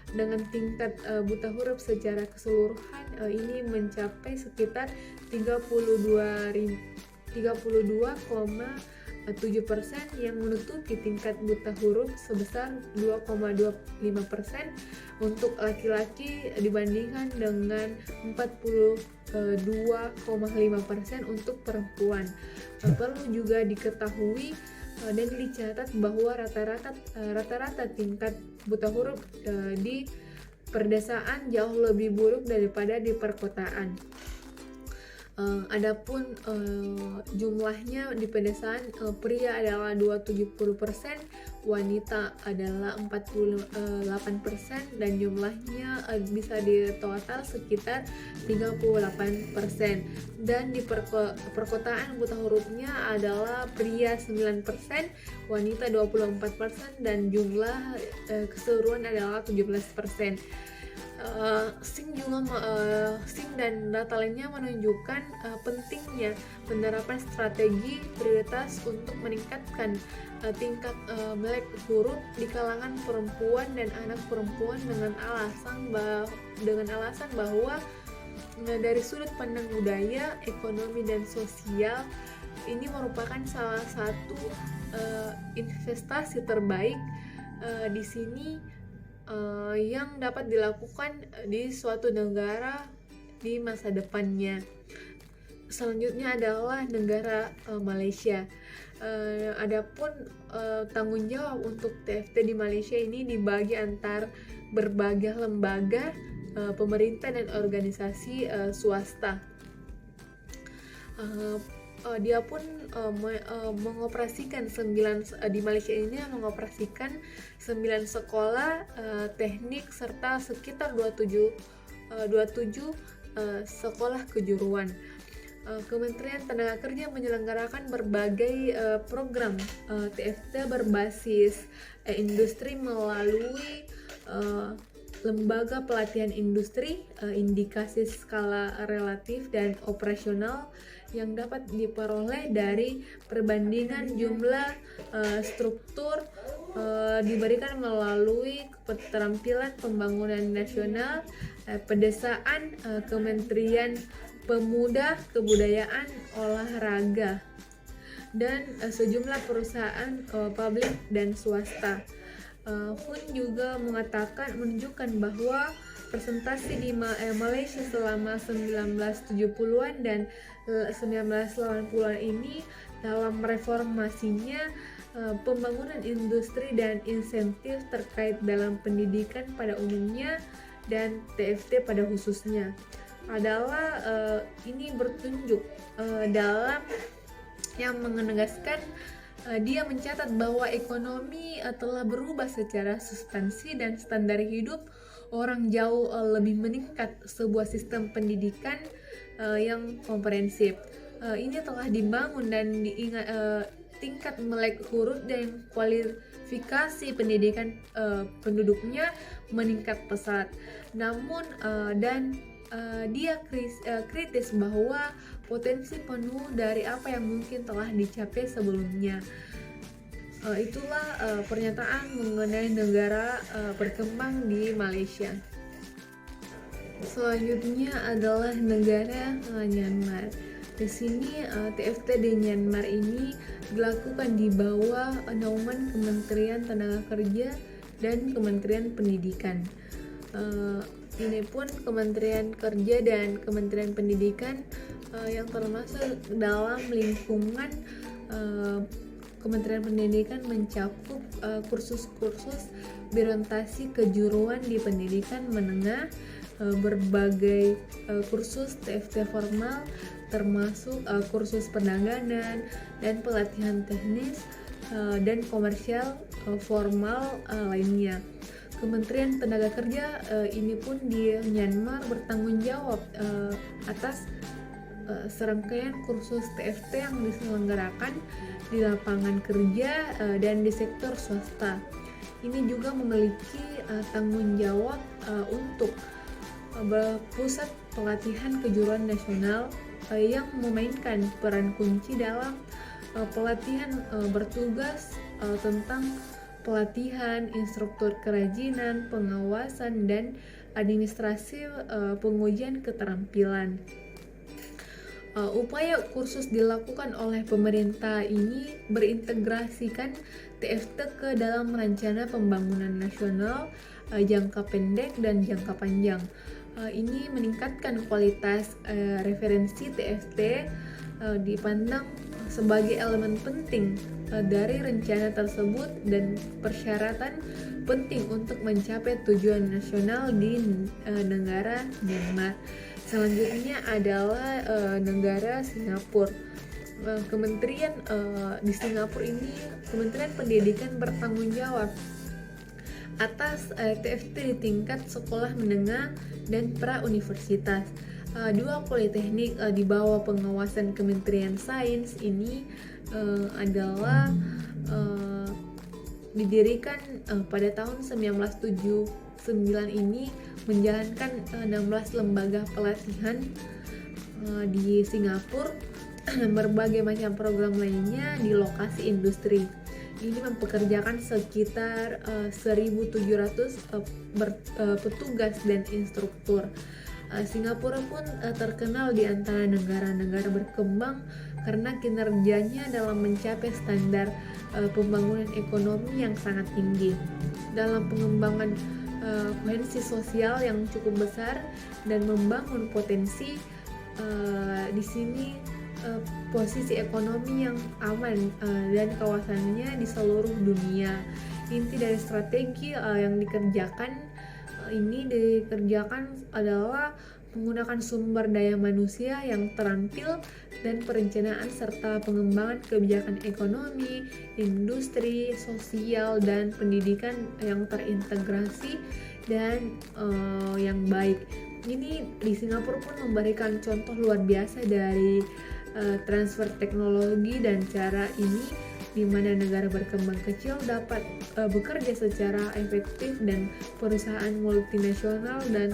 [SPEAKER 1] Dengan tingkat buta huruf secara keseluruhan ini mencapai sekitar 32,7% yang menutupi tingkat buta huruf sebesar 2,25% untuk laki-laki dibandingkan dengan 42,5% untuk perempuan. Perlu juga diketahui dan dicatat bahwa rata-rata tingkat buta huruf di perdesaan jauh lebih buruk daripada di perkotaan. Adapun jumlahnya di pedesaan, pria adalah 70%, wanita adalah 48%, dan jumlahnya bisa di total sekitar 38%. Dan di perkotaan buta hurufnya adalah pria 9%, wanita 24%, dan jumlah keseluruhan adalah 17%. Singh dan data lainnya menunjukkan pentingnya penerapan strategi prioritas untuk meningkatkan tingkat melek huruf di kalangan perempuan dan anak perempuan dengan alasan bahwa dari sudut pandang budaya, ekonomi, dan sosial ini merupakan salah satu investasi terbaik di sini yang dapat dilakukan di suatu negara di masa depannya. Selanjutnya adalah negara Malaysia. Adapun tanggung jawab untuk TFT di Malaysia ini dibagi antar berbagai lembaga pemerintah dan organisasi swasta. Dia pun mengoperasikan di Malaysia ini mengoperasikan 9 sekolah teknik serta sekitar 27 sekolah kejuruan. Kementerian Tenaga Kerja menyelenggarakan berbagai program TFT berbasis industri melalui lembaga pelatihan industri, indikasi skala relatif dan operasional yang dapat diperoleh dari perbandingan jumlah struktur diberikan melalui keterampilan pembangunan nasional, pedesaan, Kementerian Pemuda, Kebudayaan, Olahraga, dan sejumlah perusahaan publik dan swasta. Pun juga menunjukkan bahwa presentasi di Malaysia selama 1970-an dan 1980-an ini dalam reformasinya pembangunan industri dan insentif terkait dalam pendidikan pada umumnya dan TFT pada khususnya adalah ini bertunjuk dalam yang menegaskan dia mencatat bahwa ekonomi telah berubah secara substansi dan standar hidup orang jauh lebih meningkat. Sebuah sistem pendidikan yang komprehensif ini telah dibangun dan tingkat melek huruf dan kualifikasi pendidikan penduduknya meningkat pesat. Namun dia kritis bahwa potensi penuh dari apa yang mungkin telah dicapai sebelumnya. Itulah pernyataan mengenai negara berkembang di Malaysia. Selanjutnya adalah negara Myanmar. Di sini TFT di Myanmar ini dilakukan di bawah naungan Kementerian Tenaga Kerja dan Kementerian Pendidikan. Ini pun Kementerian Kerja dan Kementerian Pendidikan yang termasuk dalam lingkungan Kementerian Pendidikan mencakup kursus-kursus berorientasi kejuruan di pendidikan menengah berbagai kursus TFT formal, termasuk kursus penanganan dan pelatihan teknis dan komersial formal lainnya. Kementerian Tenaga Kerja ini pun di Myanmar bertanggung jawab atas serangkaian kursus TFT yang diselenggarakan di lapangan kerja dan di sektor swasta. Ini juga memiliki tanggung jawab untuk pusat pelatihan kejuruan nasional yang memainkan peran kunci dalam pelatihan bertugas tentang pelatihan, instruktur kerajinan, pengawasan, dan administrasi pengujian keterampilan. Upaya kursus dilakukan oleh pemerintah ini berintegrasikan TFT ke dalam rencana pembangunan nasional jangka pendek dan jangka panjang. Ini meningkatkan kualitas referensi TFT, dipandang sebagai elemen penting dari rencana tersebut dan persyaratan penting untuk mencapai tujuan nasional di negara Myanmar. Selanjutnya adalah negara Singapura. Kementerian di Singapura ini, Kementerian Pendidikan bertanggung jawab atas TFT di tingkat sekolah menengah dan pra-universitas. Dua politeknik di bawah pengawasan Kementerian Sains ini adalah didirikan pada tahun 1979 ini, menjalankan 16 lembaga pelatihan di Singapura dan berbagai macam program lainnya di lokasi industri. Ini mempekerjakan sekitar 1.700 petugas dan instruktur. Singapura pun terkenal di antara negara-negara berkembang karena kinerjanya dalam mencapai standar pembangunan ekonomi yang sangat tinggi. Dalam pengembangan koherensi sosial yang cukup besar dan membangun potensi di sini posisi ekonomi yang aman dan kawasannya di seluruh dunia. Inti dari strategi yang dikerjakan adalah menggunakan sumber daya manusia yang terampil dan perencanaan serta pengembangan kebijakan ekonomi, industri, sosial, dan pendidikan yang terintegrasi dan yang baik. Ini di Singapura pun memberikan contoh luar biasa dari transfer teknologi, dan cara ini di mana negara berkembang kecil dapat bekerja secara efektif dan perusahaan multinasional dan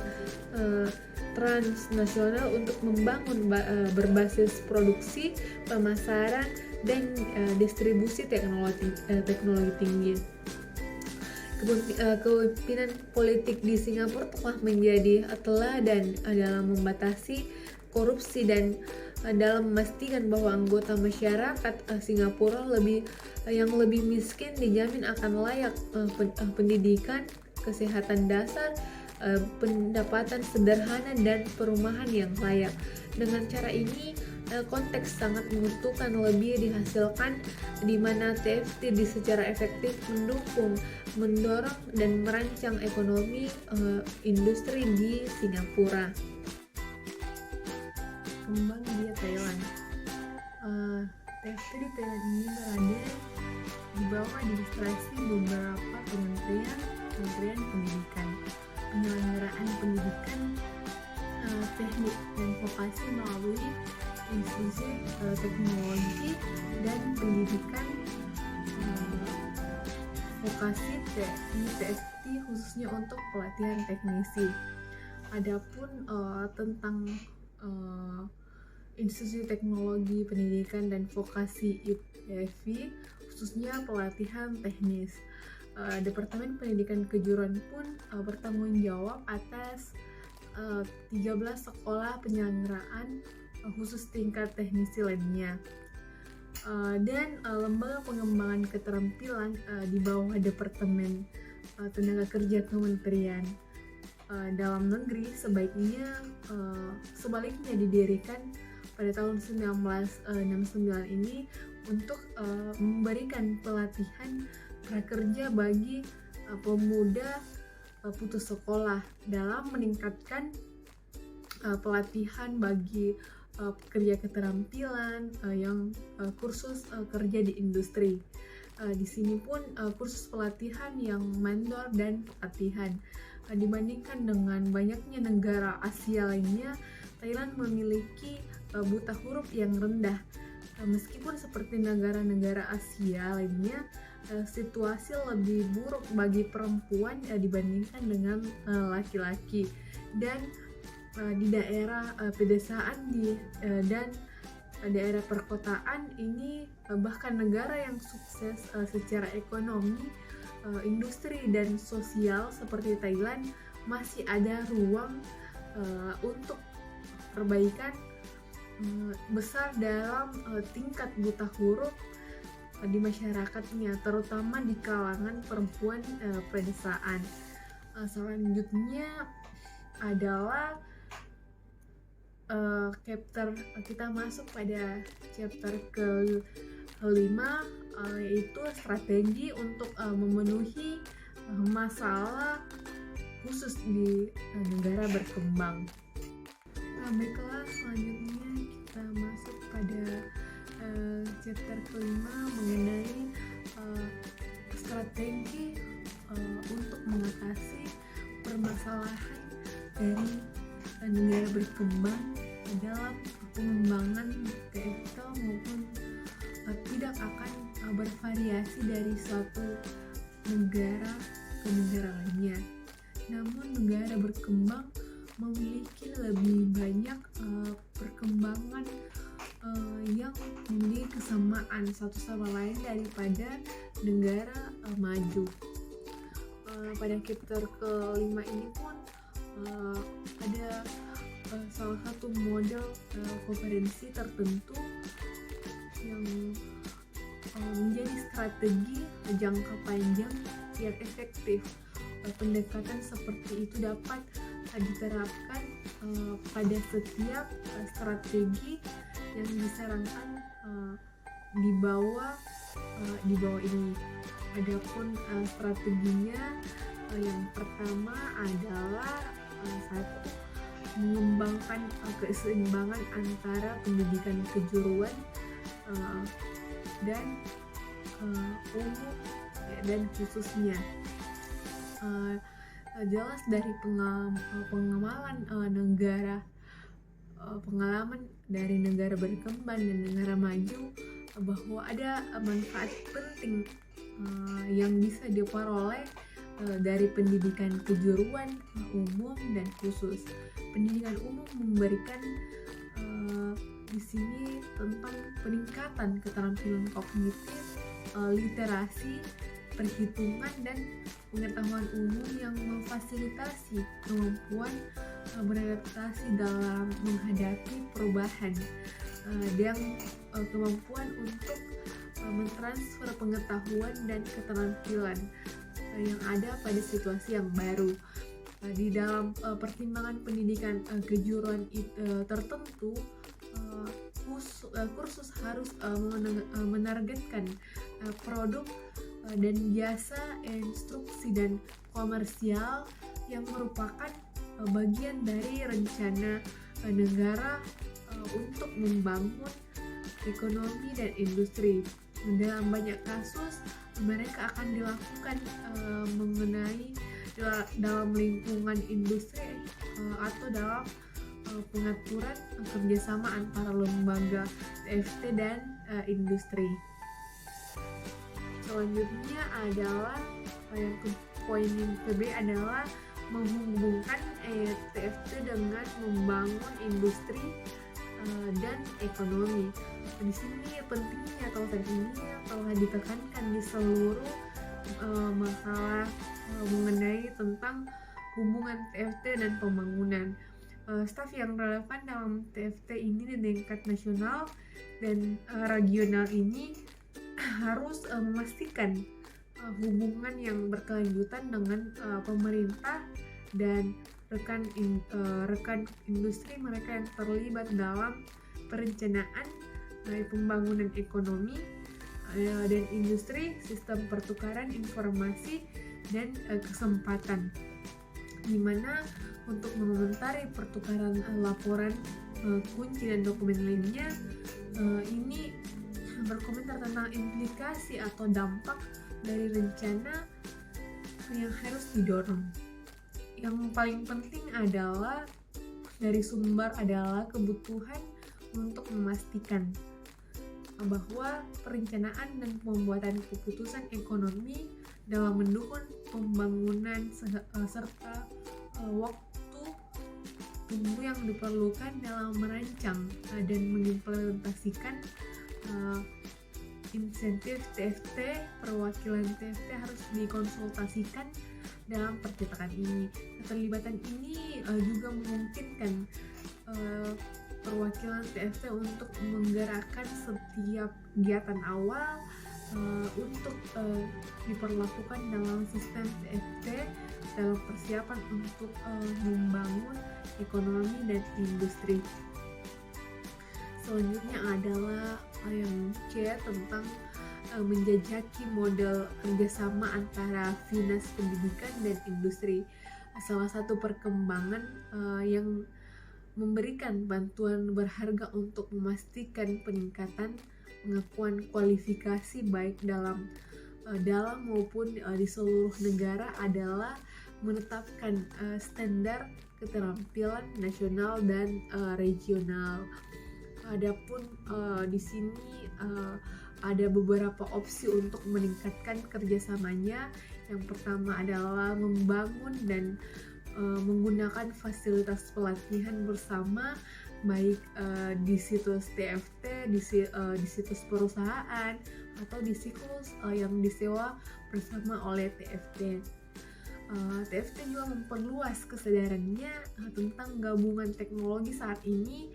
[SPEAKER 1] transnasional untuk membangun berbasis produksi, pemasaran, dan distribusi teknologi tinggi. Kepemimpinan politik di Singapura telah menjadi teladan dalam membatasi korupsi dan dalam memastikan bahwa anggota masyarakat Singapura yang lebih miskin dijamin akan layak pendidikan, kesehatan dasar, pendapatan sederhana, dan perumahan yang layak. Dengan cara ini, konteks sangat menguntungkan lebih dihasilkan, di mana TFT secara efektif mendorong dan merancang ekonomi industri di Singapura. Kembang di Thailand. TFT di Thailand ini berada di bawah administrasi beberapa kementerian pendidikan. Penyelenggaraan pendidikan teknik dan vokasi melalui institusi teknologi dan pendidikan vokasi TFT khususnya untuk pelatihan teknisi. Adapun tentang institusi teknologi pendidikan dan vokasi ITV khususnya pelatihan teknis, Departemen Pendidikan Kejuruan pun bertanggung jawab atas 13 sekolah penyelenggaraan khusus tingkat teknisi lainnya, dan lembaga pengembangan keterampilan di bawah Departemen Tenaga Kerja Kementerian Dalam Negeri sebaliknya didirikan pada tahun 1969 ini untuk memberikan pelatihan prakerja bagi pemuda putus sekolah dalam meningkatkan pelatihan bagi pekerja keterampilan yang kursus kerja di industri. Di sini pun kursus pelatihan yang mandor dan pelatihan. Dibandingkan dengan banyaknya negara Asia lainnya, Thailand memiliki buta huruf yang rendah. Meskipun seperti negara-negara Asia lainnya, situasi lebih buruk bagi perempuan dibandingkan dengan laki-laki. Dan di daerah pedesaan dan daerah perkotaan ini, bahkan negara yang sukses secara ekonomi, industri dan sosial seperti Thailand, masih ada ruang untuk perbaikan besar dalam tingkat buta huruf di masyarakatnya, terutama di kalangan perempuan pedesaan. Selanjutnya adalah kita masuk pada chapter kelima, yaitu strategi untuk memenuhi masalah khusus di negara berkembang. Baiklah, selanjutnya kita masuk pada chapter kelima mengenai strategi untuk mengatasi permasalahan dari negara berkembang dalam pengembangan TFT maupun tidak akan bervariasi dari suatu negara ke negara lainnya. Namun negara berkembang memiliki lebih banyak perkembangan yang memiliki kesamaan satu sama lain daripada negara maju. Pada chapter kelima ini pun ada salah satu model konferensi tertentu yang menjadi strategi jangka panjang yang efektif. Pendekatan seperti itu dapat diterapkan pada setiap strategi yang disarankan di bawah ini. Adapun strateginya, yang pertama adalah satu, mengembangkan keseimbangan antara pendidikan kejuruan dan umum dan khususnya. Jelas dari pengalaman pengalaman dari negara berkembang dan negara maju bahwa ada manfaat penting yang bisa diperoleh dari pendidikan kejuruan, umum dan khusus. Pendidikan umum memberikan di sini tentang peningkatan keterampilan kognitif, literasi, perhitungan dan pengetahuan umum yang memfasilitasi kemampuan beradaptasi dalam menghadapi perubahan, dan kemampuan untuk mentransfer pengetahuan dan keterampilan yang ada pada situasi yang baru. Di dalam pertimbangan pendidikan kejuruan tertentu, kursus harus menargetkan produk dan jasa instruksi dan komersial yang merupakan bagian dari rencana negara untuk membangun ekonomi dan industri. Dalam banyak kasus mereka akan dilakukan mengenai dalam lingkungan industri atau dalam pengaturan kerjasama antara lembaga TFT dan industri. Selanjutnya adalah poin yang kedua adalah menghubungkan TFT dengan membangun industri dan ekonomi. Di sini pentingnya kawasan ini telah ditekankan di seluruh masalah mengenai tentang hubungan TFT dan pembangunan. Staf yang relevan dalam TFT ini di tingkat nasional dan regional ini harus memastikan hubungan yang berkelanjutan dengan pemerintah dan rekan industri mereka yang terlibat dalam perencanaan pembangunan ekonomi dan industri, sistem pertukaran informasi dan kesempatan. di mana untuk mengomentari pertukaran laporan kunci dan dokumen lainnya, ini berkomentar tentang implikasi atau dampak dari rencana yang harus didorong. Yang paling penting adalah dari sumber adalah kebutuhan untuk memastikan bahwa perencanaan dan pembuatan keputusan ekonomi dalam mendukung pembangunan serta waktu tunggu yang diperlukan dalam merancang dan mengimplementasikan insentif TFT. Perwakilan TFT harus dikonsultasikan dalam percetakan ini. Keterlibatan ini juga memungkinkan perwakilan TFT untuk menggerakkan setiap kegiatan awal untuk diperlakukan dalam sistem TFT dalam persiapan untuk membangun ekonomi dan industri. Selanjutnya adalah yang C tentang menjajaki model kerjasama antara Finas Pendidikan dan industri. Salah satu perkembangan yang memberikan bantuan berharga untuk memastikan peningkatan pengakuan kualifikasi baik dalam maupun di seluruh negara adalah menetapkan standar keterampilan nasional dan regional. Adapun di sini ada beberapa opsi untuk meningkatkan kerjasamanya. Yang pertama adalah membangun dan menggunakan fasilitas pelatihan bersama, baik di situs TFT, di situs perusahaan, atau di siklus yang disewa bersama oleh TFT. TFT juga memperluas kesadarannya tentang gabungan teknologi saat ini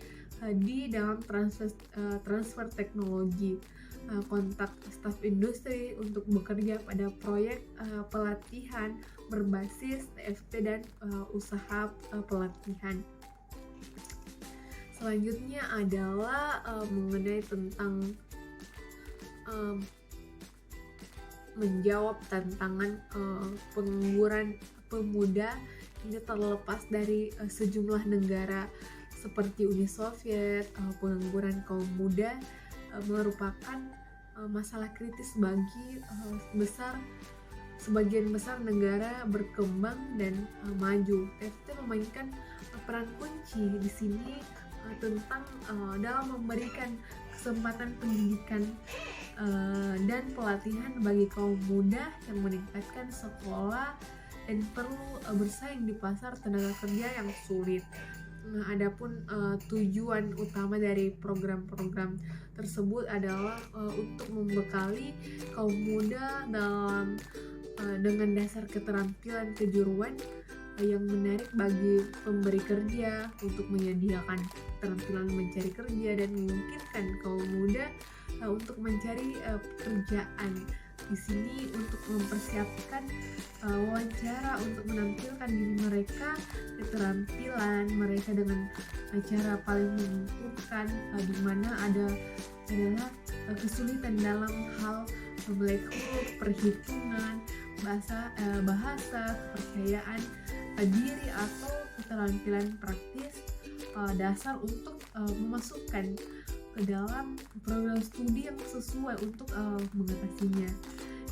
[SPEAKER 1] di dalam transfer teknologi. Kontak staf industri untuk bekerja pada proyek pelatihan berbasis TFT dan usaha pelatihan. Selanjutnya adalah mengenai tentang menjawab tantangan pengangguran pemuda. Ini terlepas dari sejumlah negara seperti Uni Soviet. Pengangguran kaum muda merupakan masalah kritis bagi sebagian besar negara berkembang dan maju. TFT memainkan peran kunci di sini tentang dalam memberikan kesempatan pendidikan dan pelatihan bagi kaum muda yang meningkatkan sekolah dan perlu bersaing di pasar tenaga kerja yang sulit. Adapun tujuan utama dari program-program tersebut adalah untuk membekali kaum muda dengan dasar keterampilan kejuruan yang menarik bagi pemberi kerja untuk menyediakan keterampilan mencari kerja dan memungkinkan kaum muda untuk mencari pekerjaan. Di sini untuk mempersiapkan wawancara untuk menampilkan diri mereka, keterampilan mereka dengan cara paling menguntungkan, di mana adalah kesulitan dalam hal melek huruf, perhitungan, bahasa, kepercayaan diri atau keterampilan praktis dasar untuk memasukkan ke dalam program studi yang sesuai untuk mengatasinya.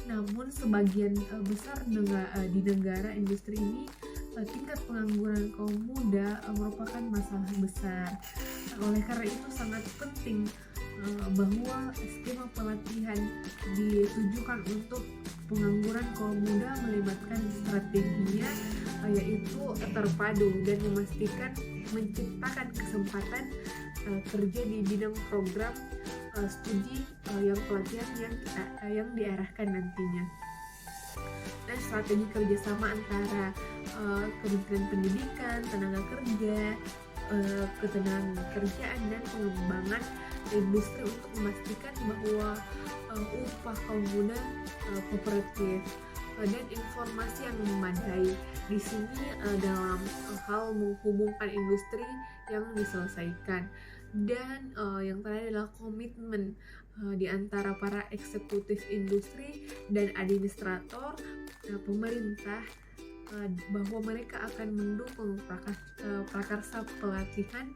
[SPEAKER 1] Namun sebagian besar di negara industri ini tingkat pengangguran kaum muda merupakan masalah besar. Oleh karena itu sangat penting bahwa skema pelatihan ditujukan untuk pengangguran kaum muda melibatkan strateginya yaitu terpadu dan memastikan menciptakan kesempatan kerja di bidang program studi yang pelatihan yang diarahkan nantinya. Dan strategi kerjasama antara Kementerian Pendidikan, Tenaga Kerja, Ketenagakerjaan dan Pengembangan Industri untuk memastikan bahwa upah kaum muda kooperatif dan informasi yang memadai di sini dalam hal menghubungkan industri yang diselesaikan. Dan yang terakhir adalah komitmen di antara para eksekutif industri dan administrator pemerintah bahwa mereka akan mendukung prakarsa pelatihan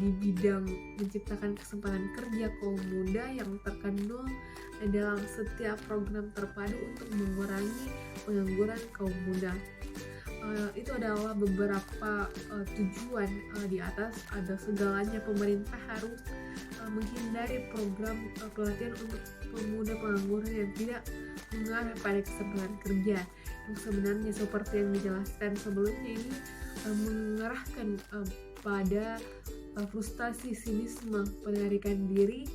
[SPEAKER 1] di bidang menciptakan kesempatan kerja kaum muda yang terkandung dalam setiap program terpadu untuk mengurangi pengangguran kaum muda. Itu adalah beberapa tujuan di atas. Ada segalanya pemerintah harus menghindari program pelatihan untuk pemuda pengangguran yang tidak mengarah pada kesempatan kerja, yang sebenarnya seperti yang dijelaskan sebelumnya ini mengarahkan pada frustasi, sinisme, penarikan diri,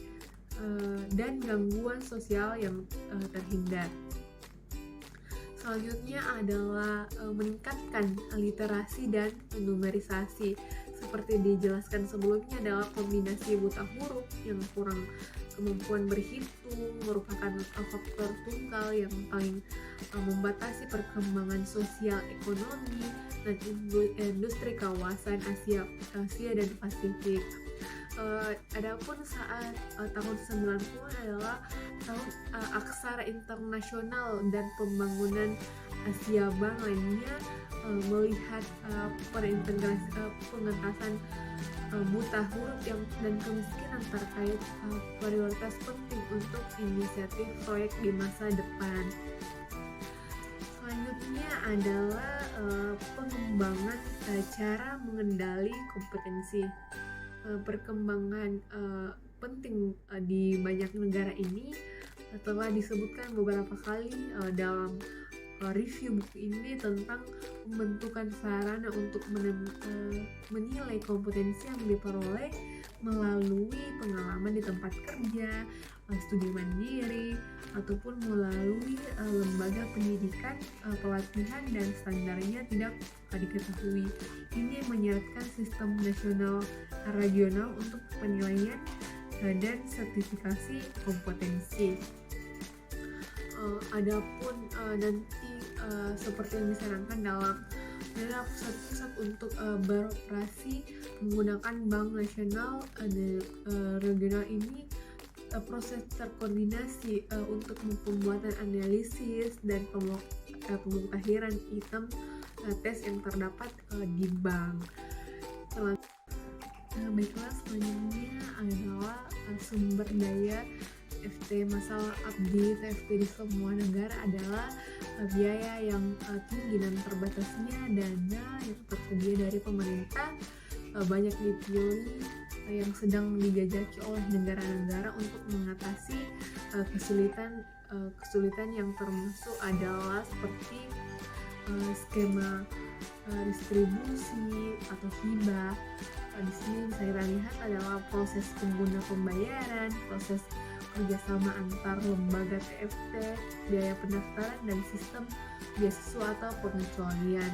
[SPEAKER 1] dan gangguan sosial yang terhindar. Selanjutnya adalah meningkatkan literasi dan numerisasi. Seperti dijelaskan sebelumnya adalah kombinasi buta huruf yang kurang kemampuan berhitung merupakan faktor tunggal yang paling membatasi perkembangan sosial ekonomi dan industri kawasan Asia dan Pasifik. Adapun saat tahun 90 adalah tahun aksara internasional dan pembangunan Asia Bank lainnya melihat pengentasan buta huruf dan kemiskinan terkait prioritas penting untuk inisiatif proyek di masa depan. Selanjutnya adalah pengembangan cara mengendali kompetensi. Perkembangan penting di banyak negara ini telah disebutkan beberapa kali dalam review buku ini tentang pembentukan sarana untuk menilai kompetensi yang diperoleh melalui pengalaman di tempat kerja, studi mandiri, ataupun melalui lembaga pendidikan, pelatihan dan standarnya tidak diketahui. Ini menyeratkan sistem nasional regional untuk penilaian dan sertifikasi kompetensi. Adapun nanti seperti yang disarankan dalam pusat-pusat untuk beroperasi menggunakan bank nasional regional ini, proses terkoordinasi untuk pembuatan analisis dan pemutahiran item tes yang terdapat di bank. Baiklah, selanjutnya adalah sumber daya TFT. Masalah update TFT di semua negara adalah biaya yang tinggi dan terbatasnya dana yang tersedia dari pemerintah banyak dipilih yang sedang dijajaki oleh negara-negara untuk mengatasi kesulitan yang termasuk adalah seperti skema distribusi atau hibah. Di sini bisa kita lihat adalah proses pengguna pembayaran, proses kerjasama antar lembaga TFT, biaya pendaftaran, dan sistem beasiswa atau pengecualian.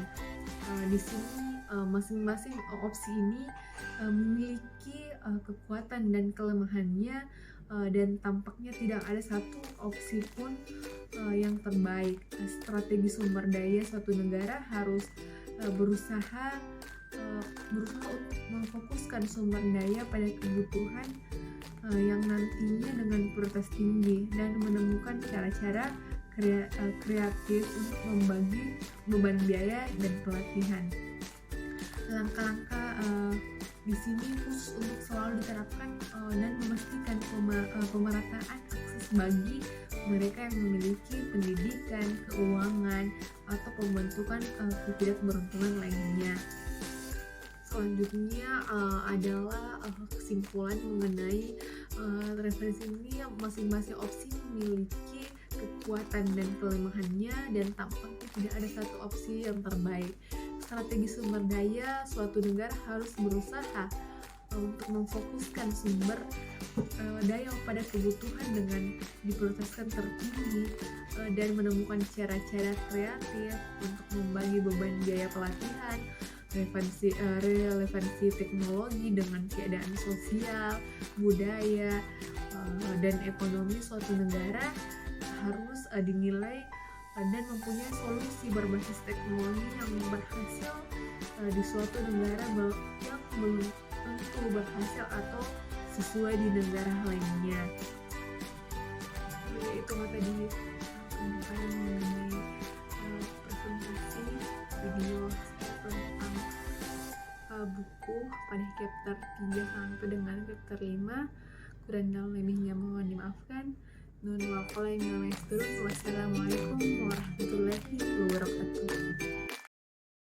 [SPEAKER 1] Di sini masing-masing opsi ini memiliki kekuatan dan kelemahannya, dan tampaknya tidak ada satu opsi pun yang terbaik. Strategi sumber daya suatu negara harus berusaha untuk memfokuskan sumber daya pada kebutuhan yang nantinya dengan prioritas tinggi dan menemukan cara-cara kreatif untuk membagi beban biaya dan pelatihan. Langkah-langkah di sini khusus untuk selalu diterapkan dan memastikan pemerataan akses bagi mereka yang memiliki pendidikan, keuangan, atau pembentukan ketidakberuntungan lainnya. Selanjutnya adalah kesimpulan mengenai referensi ini. Masing-masing opsi memiliki kekuatan dan kelemahannya, dan tampaknya tidak ada satu opsi yang terbaik. Strategi sumber daya suatu negara harus berusaha untuk memfokuskan sumber daya pada kebutuhan dengan diprioritaskan tertinggi dan menemukan cara-cara kreatif untuk membagi beban biaya pelatihan, relevansi teknologi dengan keadaan sosial, budaya, dan ekonomi suatu negara harus dinilai dan mempunyai solusi berbasis teknologi yang berhasil di suatu negara yang belum tentu berhasil atau sesuai di negara lainnya. Itu tadi penjelasan mengenai presentasi buku pada chapter 3 sampai dengan chapter 5. Kurang dan lebihnya mohon dimaafkan. Nun wal qalam. Wassalamualaikum warahmatullahi wabarakatuh.